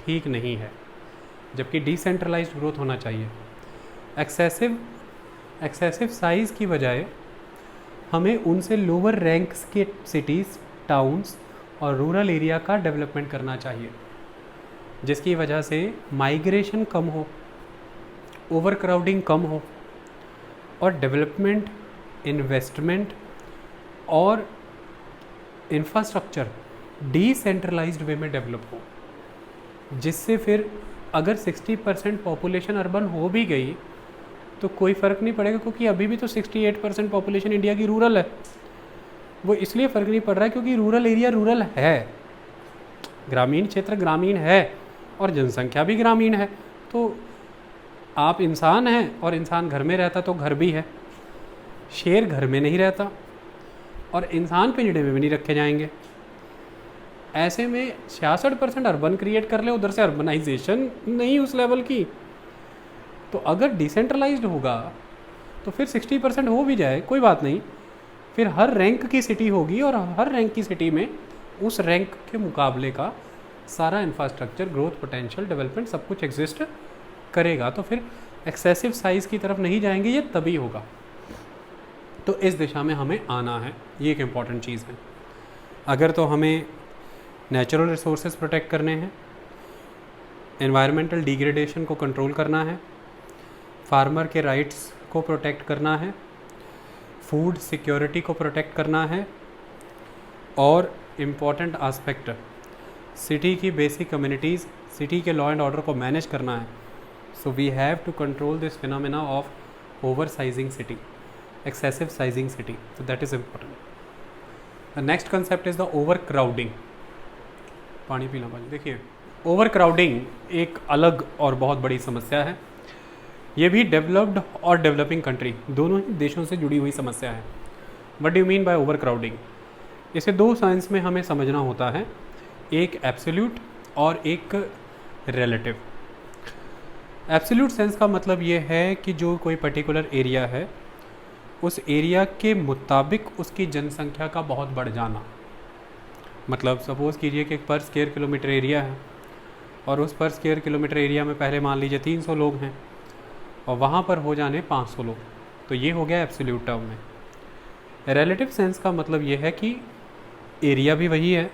Speaker 1: ठीक नहीं है, जबकि डिसेंट्रलाइज्ड ग्रोथ होना चाहिए। एक्सेसिव साइज़ की बजाय हमें उनसे लोअर रैंक्स के सिटीज़, टाउन्स और रूरल एरिया का डेवलपमेंट करना चाहिए, जिसकी वजह से माइग्रेशन कम हो, ओवर क्राउडिंग कम हो और डेवलपमेंट, इन्वेस्टमेंट और इंफ्रास्ट्रक्चर डिसेंट्रलाइज्ड वे में डेवलप हो, जिससे फिर अगर 60% पॉपुलेशन अर्बन हो भी गई तो कोई फ़र्क नहीं पड़ेगा, क्योंकि अभी भी तो 68% पॉपुलेशन इंडिया की रूरल है। वो इसलिए फ़र्क नहीं पड़ रहा है क्योंकि रूरल एरिया रूरल है, ग्रामीण क्षेत्र ग्रामीण है और जनसंख्या भी ग्रामीण है। तो आप इंसान हैं और इंसान घर में रहता तो घर भी है, शेर घर में नहीं रहता और इंसान पिंजड़े में भी नहीं रखे जाएंगे। ऐसे में 66% अर्बन क्रिएट कर ले, उधर से अर्बनाइजेशन नहीं उस लेवल की। तो अगर डिसेंट्रलाइज्ड होगा तो फिर 60% हो भी जाए कोई बात नहीं, फिर हर रैंक की सिटी होगी और हर रैंक की सिटी में उस रैंक के मुकाबले का सारा इंफ्रास्ट्रक्चर, ग्रोथ पोटेंशियल, डेवलपमेंट सब कुछ एग्जिस्ट करेगा। तो फिर एक्सेसिव साइज़ की तरफ नहीं जाएंगे, ये तभी होगा। तो इस दिशा में हमें आना है, ये एक इम्पॉर्टेंट चीज़ है। अगर तो हमें नेचुरल रिसोर्सेज प्रोटेक्ट करने हैं, एनवायरमेंटल डिग्रेडेशन को कंट्रोल करना है, फार्मर के राइट्स को प्रोटेक्ट करना है, फूड सिक्योरिटी को प्रोटेक्ट करना है और इम्पॉर्टेंट आस्पेक्ट सिटी की बेसिक कम्युनिटीज़, सिटी के लॉ एंड ऑर्डर को मैनेज करना है। So we have to control this phenomena of over sizing city, excessive sizing city, so that is important. The next concept is the overcrowding. पानी पीना पानी। देखिए, ओवरक्राउडिंग एक अलग और बहुत बड़ी समस्या है। ये भी डेवलप्ड और डेवलपिंग कंट्री दोनों ही देशों से जुड़ी हुई समस्या है। What do you mean bye overcrowding? इसे दो साइंस में हमें समझना होता है, एक एब्सोल्यूट और एक रिलेटिव। एब्सोल्यूट सेंस का मतलब ये है कि जो कोई पर्टिकुलर एरिया है, उस एरिया के मुताबिक उसकी जनसंख्या का बहुत बढ़ जाना। मतलब सपोज़ कीजिए कि एक पर स्क्वायर किलोमीटर एरिया है और उस पर स्क्वायर किलोमीटर एरिया में पहले मान लीजिए 300 लोग हैं और वहाँ पर हो जाने 500 लोग, तो ये हो गया एब्सोल्यूट टर्म में। रिलेटिव सेंस का मतलब ये है कि एरिया भी वही है,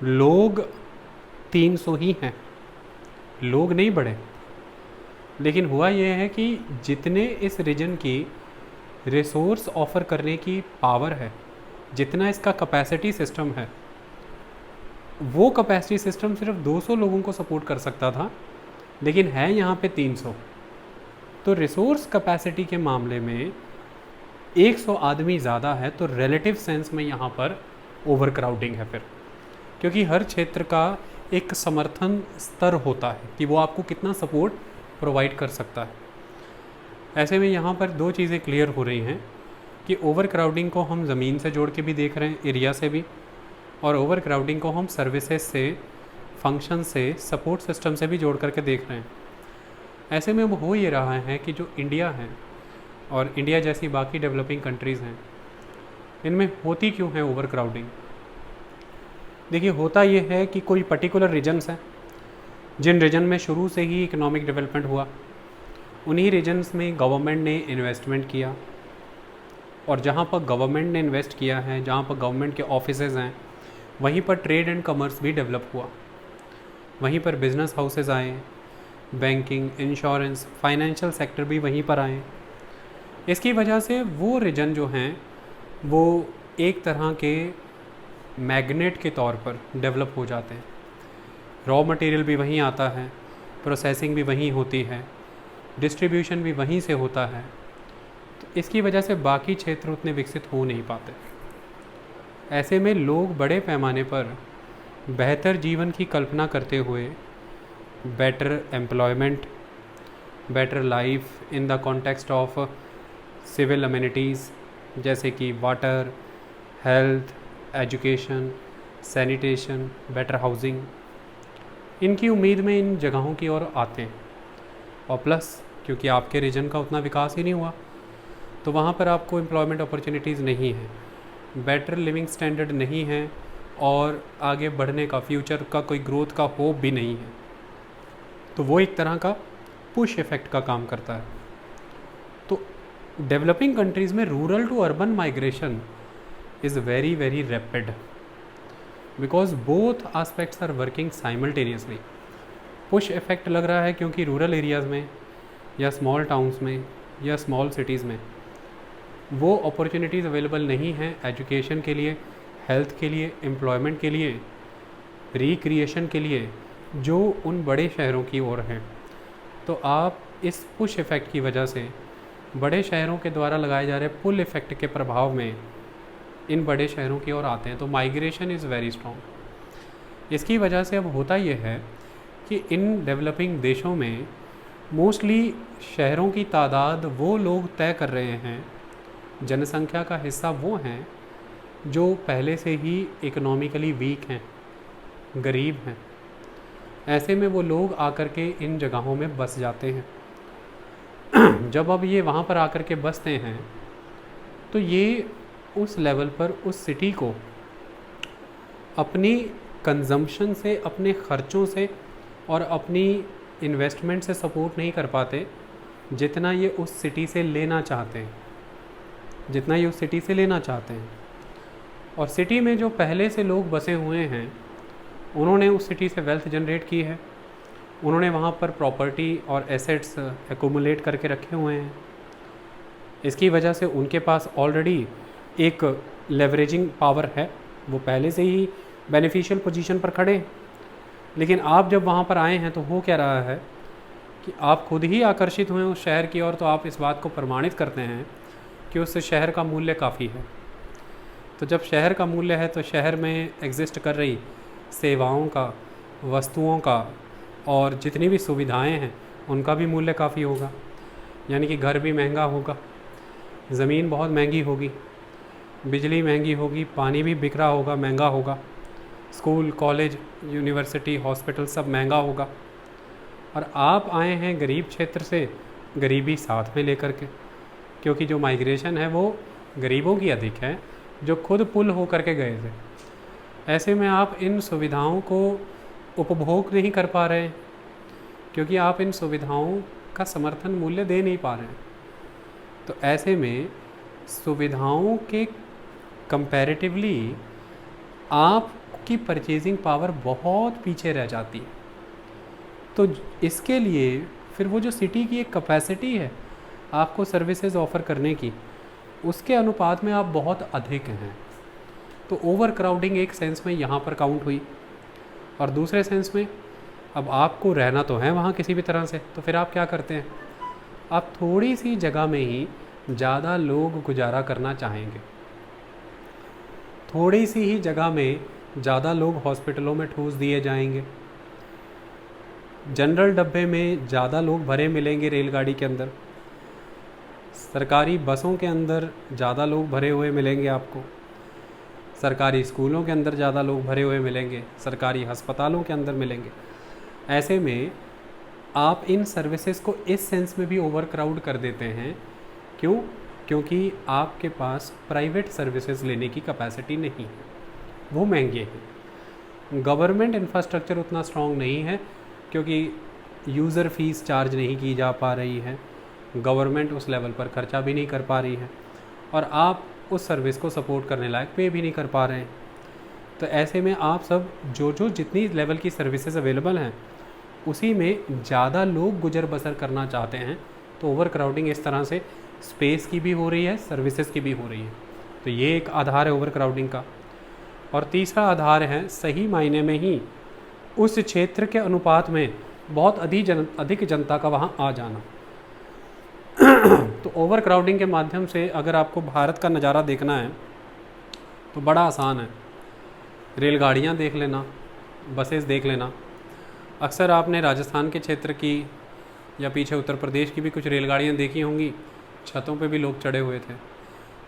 Speaker 1: लोग 300 ही हैं, लोग नहीं बढ़े, लेकिन हुआ ये है कि जितने इस रीजन की रिसोर्स ऑफ़र करने की पावर है, जितना इसका कैपेसिटी सिस्टम है, वो कैपेसिटी सिस्टम सिर्फ 200 लोगों को सपोर्ट कर सकता था, लेकिन है यहाँ पे 300। तो रिसोर्स कैपेसिटी के मामले में 100 आदमी ज़्यादा है, तो रिलेटिव सेंस में यहाँ पर ओवर क्राउडिंग है फिर, क्योंकि हर क्षेत्र का एक समर्थन स्तर होता है कि वो आपको कितना सपोर्ट प्रोवाइड कर सकता है। ऐसे में यहाँ पर दो चीज़ें क्लियर हो रही हैं कि ओवर क्राउडिंग को हम ज़मीन से जोड़ के भी देख रहे हैं, एरिया से भी, और ओवर क्राउडिंग को हम सर्विसेज से, फंक्शन से, सपोर्ट सिस्टम से भी जोड़ करके देख रहे हैं। ऐसे में अब हो ये रहा है कि जो इंडिया है और इंडिया जैसी बाकी डेवलपिंग कंट्रीज़ हैं, इनमें होती क्यों है ओवर क्राउडिंग? देखिए, होता ये है कि कोई पर्टिकुलर रीजन्स हैं, जिन रीजन में शुरू से ही इकोनॉमिक डेवलपमेंट हुआ, उन्हीं रीजन्स में गवर्नमेंट ने इन्वेस्टमेंट किया, और जहाँ पर गवर्नमेंट ने इन्वेस्ट किया है, जहाँ पर गवर्नमेंट के ऑफिसेज हैं, वहीं पर ट्रेड एंड कमर्स भी डेवलप हुआ, वहीं पर बिजनेस हाउसेज आए, बैंकिंग, इंश्योरेंस, फाइनेंशियल सेक्टर भी वहीं पर आए। इसकी वजह से वो रीजन जो हैं वो एक तरह के मैग्नेट के तौर पर डेवलप हो जाते हैं। रॉ मटेरियल भी वहीं आता है, प्रोसेसिंग भी वहीं होती है, डिस्ट्रीब्यूशन भी वहीं से होता है। तो इसकी वजह से बाकी क्षेत्र उतने विकसित हो नहीं पाते। ऐसे में लोग बड़े पैमाने पर बेहतर जीवन की कल्पना करते हुए better employment, better life in the context of civil amenities जैसे कि water, health, education, sanitation, better housing, इनकी उम्मीद में इन जगहों की ओर आते हैं। और प्लस क्योंकि आपके रीजन का उतना विकास ही नहीं हुआ, तो वहाँ पर आपको एम्प्लॉयमेंट अपॉर्चुनिटीज़ नहीं हैं, बेटर लिविंग स्टैंडर्ड नहीं है, और आगे बढ़ने का, फ्यूचर का कोई ग्रोथ का होप भी नहीं है। तो वो एक तरह का पुश इफ़ेक्ट का काम करता है। तो डेवलपिंग कंट्रीज़ में rural to urban migration is very very rapid because both aspects are working simultaneously. Push effect लग रहा है क्योंकि रूरल एरियाज़ में या स्मॉल टाउन्स में या स्मॉल सिटीज़ में वो अपॉर्चुनिटीज़ अवेलेबल नहीं हैं एजुकेशन के लिए, हेल्थ के लिए, एम्प्लॉयमेंट के लिए, रिक्रिएशन के लिए, जो उन बड़े शहरों की ओर हैं। तो आप इस पुश इफ़ेक्ट की वजह से बड़े शहरों के द्वारा लगाए जा रहे पुल इफ़ेक्ट के प्रभाव में इन बड़े शहरों की ओर आते हैं। तो माइग्रेशन इज़ वेरी स्ट्रॉन्ग। इसकी वजह से अब होता ये है कि इन डेवलपिंग देशों में मोस्टली शहरों की तादाद वो लोग तय कर रहे हैं, जनसंख्या का हिस्सा वो हैं जो पहले से ही इकोनॉमिकली वीक हैं, गरीब हैं। ऐसे में वो लोग आकर के इन जगहों में बस जाते हैं। जब अब ये वहाँ पर आकर के बसते हैं तो ये उस लेवल पर उस सिटी को अपनी कंजम्पशन से, अपने ख़र्चों से और अपनी इन्वेस्टमेंट से सपोर्ट नहीं कर पाते जितना ये उस सिटी से लेना चाहते हैं, जितना ये उस सिटी से लेना चाहते हैं। और सिटी में जो पहले से लोग बसे हुए हैं उन्होंने उस सिटी से वेल्थ जनरेट की है, उन्होंने वहाँ पर प्रॉपर्टी और एसेट्स एक्यूमुलेट करके रखे हुए हैं। इसकी वजह से उनके पास ऑलरेडी एक लेवरेजिंग पावर है, वो पहले से ही बेनिफिशियल पोजीशन पर खड़े। लेकिन आप जब वहाँ पर आए हैं तो हो क्या रहा है कि आप खुद ही आकर्षित हुए उस शहर की ओर, तो आप इस बात को प्रमाणित करते हैं कि उस शहर का मूल्य काफ़ी है। तो जब शहर का मूल्य है तो शहर में एग्जिस्ट कर रही सेवाओं का, वस्तुओं का और जितनी भी सुविधाएं हैं उनका भी मूल्य काफ़ी होगा। यानी कि घर भी महंगा होगा, ज़मीन बहुत महंगी होगी, बिजली महंगी होगी, पानी भी बिक रहा होगा, महंगा होगा, स्कूल, कॉलेज, यूनिवर्सिटी, हॉस्पिटल सब महंगा होगा। और आप आए हैं गरीब क्षेत्र से, गरीबी साथ में लेकर के, क्योंकि जो माइग्रेशन है वो गरीबों की अधिक है जो खुद पुल हो करके गए थे। ऐसे में आप इन सुविधाओं को उपभोग नहीं कर पा रहे हैं क्योंकि आप इन सुविधाओं का समर्थन मूल्य दे नहीं पा रहे हैं। तो ऐसे में सुविधाओं के कंपैरेटिवली आपकी परचेजिंग पावर बहुत पीछे रह जाती है। तो इसके लिए फिर वो जो सिटी की एक कैपेसिटी है आपको सर्विसेज ऑफ़र करने की, उसके अनुपात में आप बहुत अधिक हैं। तो ओवर क्राउडिंग एक सेंस में यहाँ पर काउंट हुई, और दूसरे सेंस में अब आपको रहना तो है वहाँ किसी भी तरह से, तो फिर आप क्या करते हैं, आप थोड़ी सी जगह में ही ज़्यादा लोग गुजारा करना चाहेंगे। थोड़ी सी ही जगह में ज़्यादा लोग हॉस्पिटलों में ठूस दिए जाएंगे, जनरल डब्बे में ज़्यादा लोग भरे मिलेंगे रेलगाड़ी के अंदर, सरकारी बसों के अंदर ज़्यादा लोग भरे हुए मिलेंगे आपको, सरकारी स्कूलों के अंदर ज़्यादा लोग भरे हुए मिलेंगे, सरकारी अस्पतालों के अंदर मिलेंगे। ऐसे में आप इन सर्विसेज को इस सेंस में भी ओवर क्राउड कर देते हैं। क्यों? क्योंकि आपके पास प्राइवेट सर्विसेज लेने की कैपेसिटी नहीं है, वो महंगे हैं। गवर्नमेंट इंफ्रास्ट्रक्चर उतना स्ट्रॉन्ग नहीं है क्योंकि यूज़र फीस चार्ज नहीं की जा पा रही है, गवर्नमेंट उस लेवल पर खर्चा भी नहीं कर पा रही है, और आप उस सर्विस को सपोर्ट करने लायक पे भी नहीं कर पा रहे हैं। तो ऐसे में आप सब जो जितनी लेवल की सर्विसेज अवेलेबल हैं उसी में ज़्यादा लोग गुजर बसर करना चाहते हैं। तो ओवर क्राउडिंग इस तरह से स्पेस की भी हो रही है, सर्विसेज की भी हो रही है। तो ये एक आधार है ओवर क्राउडिंग का। और तीसरा आधार है सही मायने में ही उस क्षेत्र के अनुपात में बहुत अधिक जनता का वहाँ आ जाना। तो ओवर क्राउडिंग के माध्यम से अगर आपको भारत का नज़ारा देखना है तो बड़ा आसान है, रेलगाड़ियाँ देख लेना, बसेस देख लेना। अक्सर आपने राजस्थान के क्षेत्र की या पीछे उत्तर प्रदेश की भी कुछ रेलगाड़ियाँ देखी होंगी, छतों पे भी लोग चढ़े हुए थे।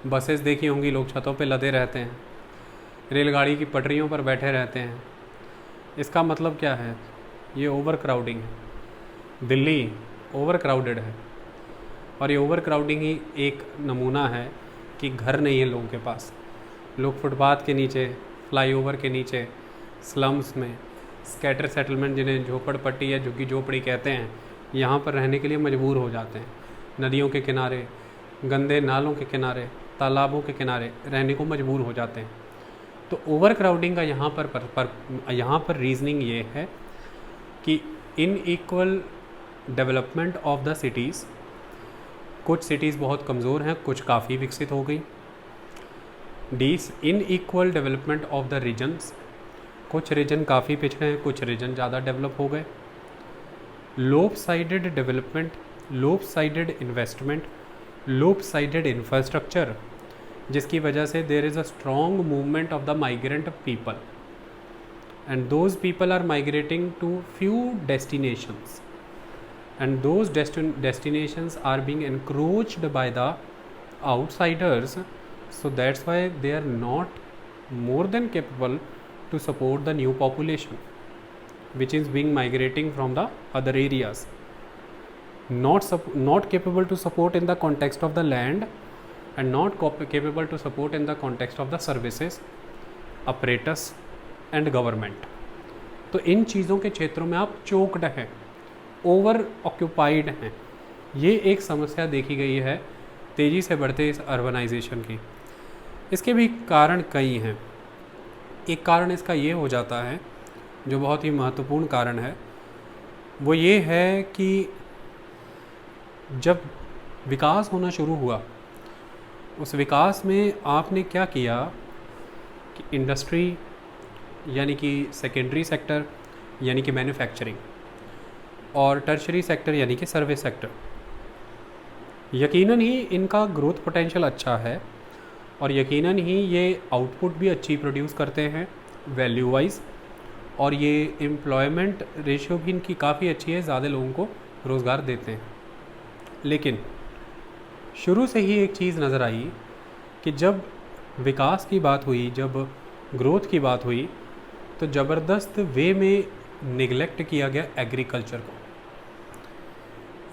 Speaker 1: बसेस देखी होंगी, लोग छतों पे लदे रहते हैं, रेलगाड़ी की पटरियों पर बैठे रहते हैं। इसका मतलब क्या है? ये ओवर क्राउडिंग है। दिल्ली ओवर क्राउडेड है, और ये ओवर क्राउडिंग ही एक नमूना है कि घर नहीं है लोगों के पास। लोग फुटपाथ के नीचे, फ्लाईओवर के नीचे, स्लम्स में, स्कैटर सेटलमेंट जिन्हें झोपड़पट्टी या झुग्गी झोपड़ी कहते हैं, यहाँ पर रहने के लिए मजबूर हो जाते हैं। नदियों के किनारे, गंदे नालों के किनारे, तालाबों के किनारे रहने को मजबूर हो जाते हैं। तो ओवर क्राउडिंग का यहाँ पर रीजनिंग ये है कि inequal development of the cities, कुछ सिटीज़ बहुत कमज़ोर हैं, कुछ काफ़ी विकसित हो गई। These inequal development of the regions, कुछ रीजन काफ़ी पिछड़े हैं, कुछ रीजन ज़्यादा डेवलप हो गए। Lopsided development, lopsided investment, lopsided infrastructure, जिसकी वजह से there is a strong movement of the migrant people and those people are migrating to few destinations and those destinations are being encroached by the outsiders, so that's why they are not more than capable to support the new population which is being migrating from the other areas, not capable to support in the context of the land and not capable to support in the context of the services, apparatus and government। तो इन चीज़ों के क्षेत्रों में आप choked हैं, over occupied हैं। ये एक समस्या देखी गई है तेज़ी से बढ़ते इस अर्बनाइजेशन की। इसके भी कारण कई हैं। एक कारण इसका ये हो जाता है, जो बहुत ही महत्वपूर्ण कारण है, वो ये है कि जब विकास होना शुरू हुआ, उस विकास में आपने क्या किया कि इंडस्ट्री यानी कि सेकेंडरी सेक्टर यानी कि मैन्युफैक्चरिंग और टर्शरी सेक्टर यानी कि सर्विस सेक्टर, यकीनन ही इनका ग्रोथ पोटेंशियल अच्छा है और यकीनन ही ये आउटपुट भी अच्छी प्रोड्यूस करते हैं वैल्यू वाइज, और ये एम्प्लॉयमेंट रेशियो भी इनकी काफ़ी अच्छी है, ज़्यादा लोगों को रोज़गार देते हैं। लेकिन शुरू से ही एक चीज़ नज़र आई कि जब विकास की बात हुई, जब ग्रोथ की बात हुई, तो ज़बरदस्त वे में निगलेक्ट किया गया एग्रीकल्चर को।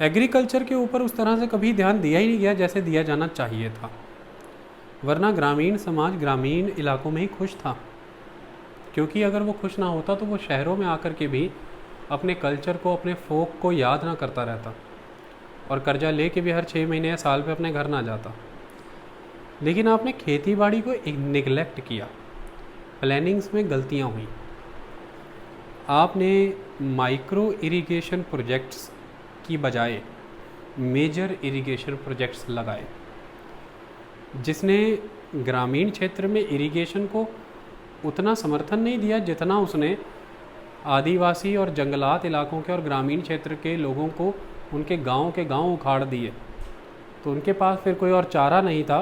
Speaker 1: एग्रीकल्चर के ऊपर उस तरह से कभी ध्यान दिया ही नहीं गया जैसे दिया जाना चाहिए था, वरना ग्रामीण समाज ग्रामीण इलाकों में ही खुश था। क्योंकि अगर वो खुश ना होता तो वो शहरों में आकर के भी अपने कल्चर को, अपने फोक को याद ना करता रहता और कर्जा ले के भी हर 6 महीने या साल पे अपने घर ना जाता। लेकिन आपने खेती बाड़ी को निगलेक्ट किया, प्लानिंग्स में गलतियाँ हुई, आपने माइक्रो इरिगेशन प्रोजेक्ट्स की बजाय मेजर इरिगेशन प्रोजेक्ट्स लगाए, जिसने ग्रामीण क्षेत्र में इरिगेशन को उतना समर्थन नहीं दिया जितना उसने आदिवासी और जंगलात इलाकों के और ग्रामीण क्षेत्र के लोगों को उनके गांव के गांव उखाड़ दिए। तो उनके पास फिर कोई और चारा नहीं था,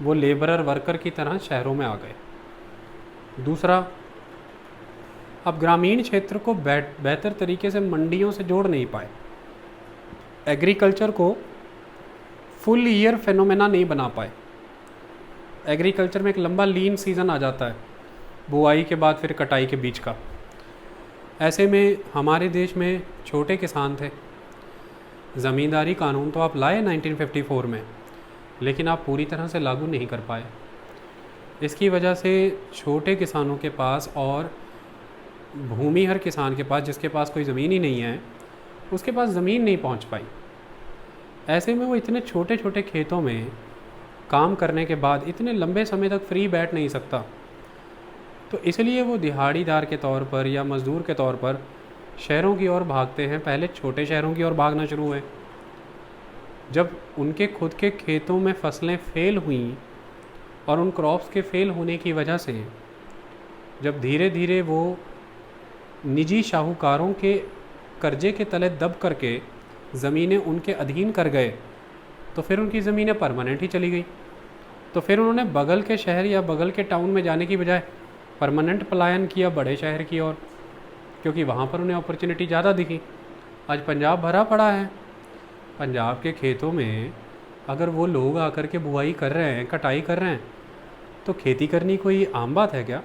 Speaker 1: वो लेबरर वर्कर की तरह शहरों में आ गए। दूसरा, अब ग्रामीण क्षेत्र को बेहतर तरीके से मंडियों से जोड़ नहीं पाए, एग्रीकल्चर को फुल ईयर फेनोमेना नहीं बना पाए। एग्रीकल्चर में एक लंबा लीन सीज़न आ जाता है, बुआई के बाद फिर कटाई के बीच का। ऐसे में हमारे देश में छोटे किसान थे, ज़मींदारी कानून तो आप लाए 1954 में, लेकिन आप पूरी तरह से लागू नहीं कर पाए। इसकी वजह से छोटे किसानों के पास और भूमिहर किसान के पास, जिसके पास कोई ज़मीन ही नहीं है, उसके पास ज़मीन नहीं पहुंच पाई। ऐसे में वो इतने छोटे छोटे खेतों में काम करने के बाद इतने लंबे समय तक फ्री बैठ नहीं सकता, तो इसलिए वो दिहाड़ीदार के तौर पर या मज़दूर के तौर पर शहरों की ओर भागते हैं। पहले छोटे शहरों की ओर भागना शुरू हुए। जब उनके खुद के खेतों में फसलें फेल हुई और उन क्रॉप्स के फेल होने की वजह से जब धीरे धीरे वो निजी शाहूकारों के कर्जे के तले दब करके ज़मीनें उनके अधीन कर गए, तो फिर उनकी ज़मीनें परमानेंट ही चली गई। तो फिर उन्होंने बगल के शहर या बगल के टाउन में जाने की बजाय परमानेंट पलायन किया बड़े शहर की ओर, क्योंकि वहाँ पर उन्हें अपॉर्चुनिटी ज़्यादा दिखी। आज पंजाब भरा पड़ा है, पंजाब के खेतों में अगर वो लोग आकर के बुआई कर रहे हैं, कटाई कर रहे हैं, तो खेती करनी कोई आम बात है क्या?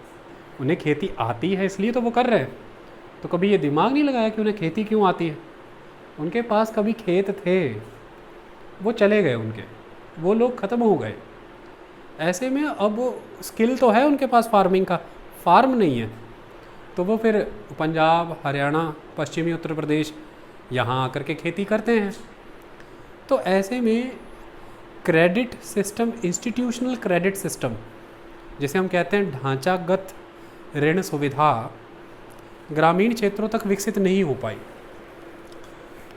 Speaker 1: उन्हें खेती आती है इसलिए तो वो कर रहे हैं। तो कभी ये दिमाग नहीं लगाया कि उन्हें खेती क्यों आती है? उनके पास कभी खेत थे, वो चले गए, उनके वो लोग ख़त्म हो गए। ऐसे में अब स्किल तो है उनके पास फार्मिंग का, फार्म नहीं है, तो वो फिर पंजाब, हरियाणा, पश्चिमी उत्तर प्रदेश यहाँ आकर के खेती करते हैं। तो ऐसे में credit system, institutional credit system जिसे हम कहते हैं ढांचागत ऋण सुविधा, ग्रामीण क्षेत्रों तक विकसित नहीं हो पाई।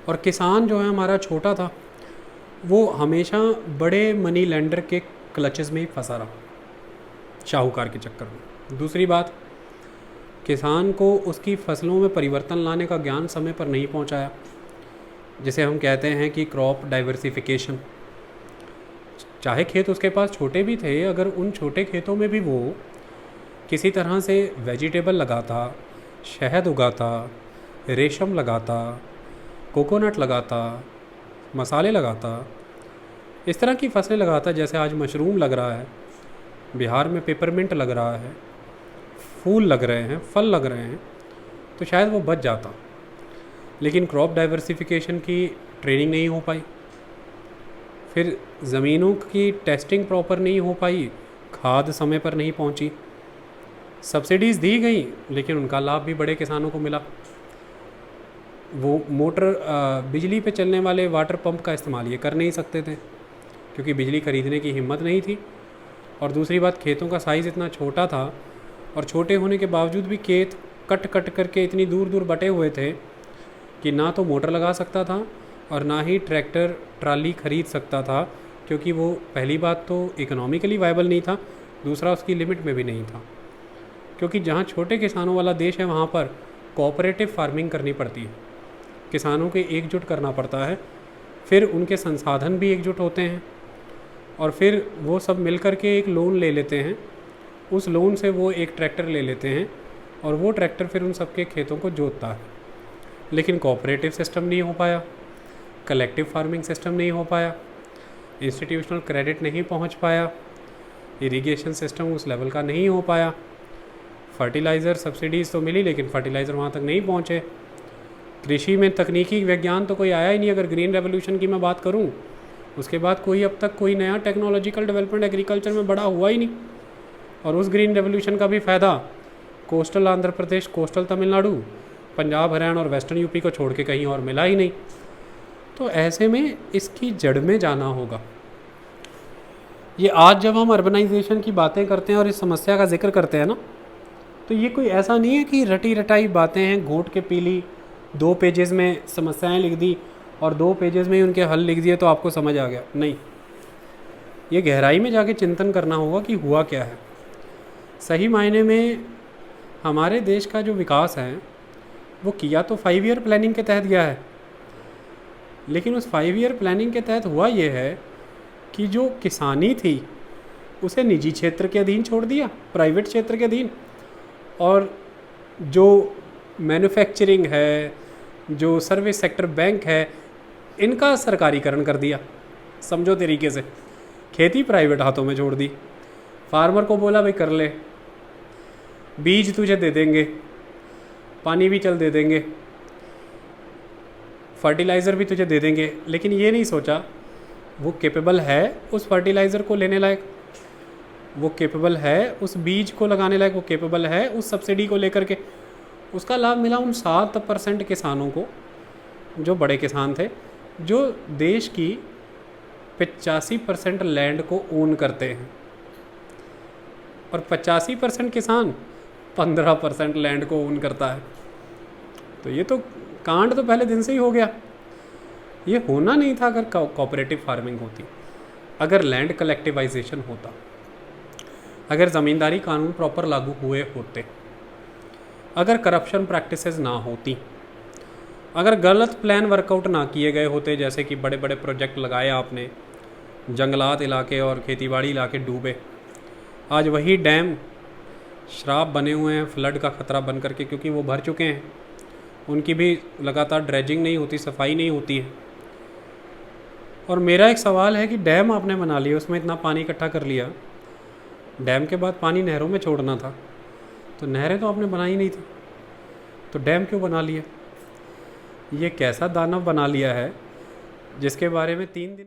Speaker 1: और किसान जो है हमारा छोटा था, वो हमेशा बड़े मनी लेंडर के क्लचेस में ही फंसा रहा, शाहूकार के चक्कर में। दूसरी बात, किसान को उसकी फसलों में परिवर्तन लाने का ज्ञान समय पर नहीं पहुंचाया, जिसे हम कहते हैं कि क्रॉप डाइवर्सिफिकेशन। चाहे खेत उसके पास छोटे भी थे, अगर उन छोटे खेतों में भी वो किसी तरह से वेजिटेबल लगाता, शहद उगाता, रेशम लगाता, कोकोनट लगाता, मसाले लगाता, इस तरह की फसलें लगाता, जैसे आज मशरूम लग रहा है, बिहार में पेपरमिंट लग रहा है, फूल लग रहे हैं, फल लग रहे हैं, तो शायद वो बच जाता। लेकिन क्रॉप डाइवर्सिफिकेशन की ट्रेनिंग नहीं हो पाई, फिर ज़मीनों की टेस्टिंग प्रॉपर नहीं हो पाई, खाद समय पर नहीं पहुंची, सब्सिडीज़ दी गई लेकिन उनका लाभ भी बड़े किसानों को मिला। वो मोटर, बिजली पे चलने वाले वाटर पंप का इस्तेमाल ये कर नहीं सकते थे क्योंकि बिजली खरीदने की हिम्मत नहीं थी। और दूसरी बात, खेतों का साइज़ इतना छोटा था और छोटे होने के बावजूद भी खेत कट कट करके इतनी दूर दूर बटे हुए थे कि ना तो मोटर लगा सकता था और ना ही ट्रैक्टर ट्राली खरीद सकता था, क्योंकि वो पहली बात तो इकोनॉमिकली वायबल नहीं था, दूसरा उसकी लिमिट में भी नहीं था। क्योंकि जहाँ छोटे किसानों वाला देश है वहाँ पर कोऑपरेटिव फार्मिंग करनी पड़ती है, किसानों के एकजुट करना पड़ता है, फिर उनके संसाधन भी एकजुट होते हैं और फिर वो सब मिलकर के एक लोन ले लेते हैं, उस लोन से वो एक ट्रैक्टर ले लेते हैं और वो ट्रैक्टर फिर उन सबके खेतों को जोतता है। लेकिन कोऑपरेटिव सिस्टम नहीं हो पाया, कलेक्टिव फार्मिंग सिस्टम नहीं हो पाया, इंस्टीट्यूशनल क्रेडिट नहीं पहुंच पाया, इरिगेशन सिस्टम उस लेवल का नहीं हो पाया, फर्टिलाइज़र सब्सिडीज़ तो मिली लेकिन फर्टिलाइज़र वहाँ तक नहीं पहुँचे, कृषि में तकनीकी विज्ञान तो कोई आया ही नहीं। अगर ग्रीन रेवोल्यूशन की मैं बात करूँ, उसके बाद कोई अब तक कोई नया टेक्नोलॉजिकल डेवलपमेंट एग्रीकल्चर में बड़ा हुआ ही नहीं। और उस ग्रीन रेवोल्यूशन का भी फ़ायदा कोस्टल आंध्र प्रदेश, कोस्टल तमिलनाडु, पंजाब, हरियाणा और वेस्टर्न यूपी को छोड़ के कहीं और मिला ही नहीं। तो ऐसे में इसकी जड़ में जाना होगा। ये आज जब हम अर्बनाइजेशन की बातें करते हैं और इस समस्या का जिक्र करते हैं ना, तो ये कोई ऐसा नहीं है कि रटी रटाई बातें हैं, घोट के पी ली, 2 पेजेस में समस्याएं लिख दी और 2 पेजेस में ही उनके हल लिख दिए तो आपको समझ आ गया। नहीं, ये गहराई में जाके चिंतन करना होगा कि हुआ क्या है। सही मायने में हमारे देश का जो विकास है वो किया तो 5 ईयर प्लानिंग के तहत गया है, लेकिन उस 5 ईयर प्लानिंग के तहत हुआ ये है कि जो किसानी थी उसे निजी क्षेत्र के अधीन छोड़ दिया, प्राइवेट क्षेत्र के अधीन, और जो मैन्युफैक्चरिंग है, जो सर्विस सेक्टर, बैंक है, इनका सरकारीकरण कर दिया समझो तरीके से। खेती प्राइवेट हाथों में छोड़ दी। फार्मर को बोला भाई कर ले, बीज तुझे दे देंगे, पानी भी चल दे देंगे, फर्टिलाइज़र भी तुझे दे देंगे, लेकिन ये नहीं सोचा वो कैपेबल है उस फर्टिलाइज़र को लेने लायक, वो कैपेबल है उस बीज को लगाने लायक, वो कैपेबल है उस सब्सिडी को लेकर के। उसका लाभ मिला उन 7% किसानों को जो बड़े किसान थे, जो देश की 85% लैंड को ओन करते हैं, और 85% किसान 15% लैंड को ओन करता है। तो ये तो कांड तो पहले दिन से ही हो गया। ये होना नहीं था अगर कोऑपरेटिव फार्मिंग होती, अगर लैंड कलेक्टिवाइजेशन होता, अगर ज़मींदारी कानून प्रॉपर लागू हुए होते, अगर करप्शन प्रैक्टिसेस ना होती, अगर गलत प्लान वर्कआउट ना किए गए होते, जैसे कि बड़े बड़े प्रोजेक्ट लगाए आपने, जंगलात इलाके और खेतीबाड़ी इलाके डूबे, आज वही डैम श्राप बने हुए हैं फ्लड का ख़तरा बन करके, क्योंकि वो भर चुके हैं, उनकी भी लगातार ड्रेजिंग नहीं होती, सफाई नहीं होती है। और मेरा एक सवाल है कि डैम आपने बना लिया, उसमें इतना पानी इकट्ठा कर लिया, डैम के बाद पानी नहरों में छोड़ना था, तो नहरें तो आपने बनाई नहीं थी, तो डैम क्यों बना लिया? ये कैसा दानव बना लिया है जिसके बारे में 3 दिन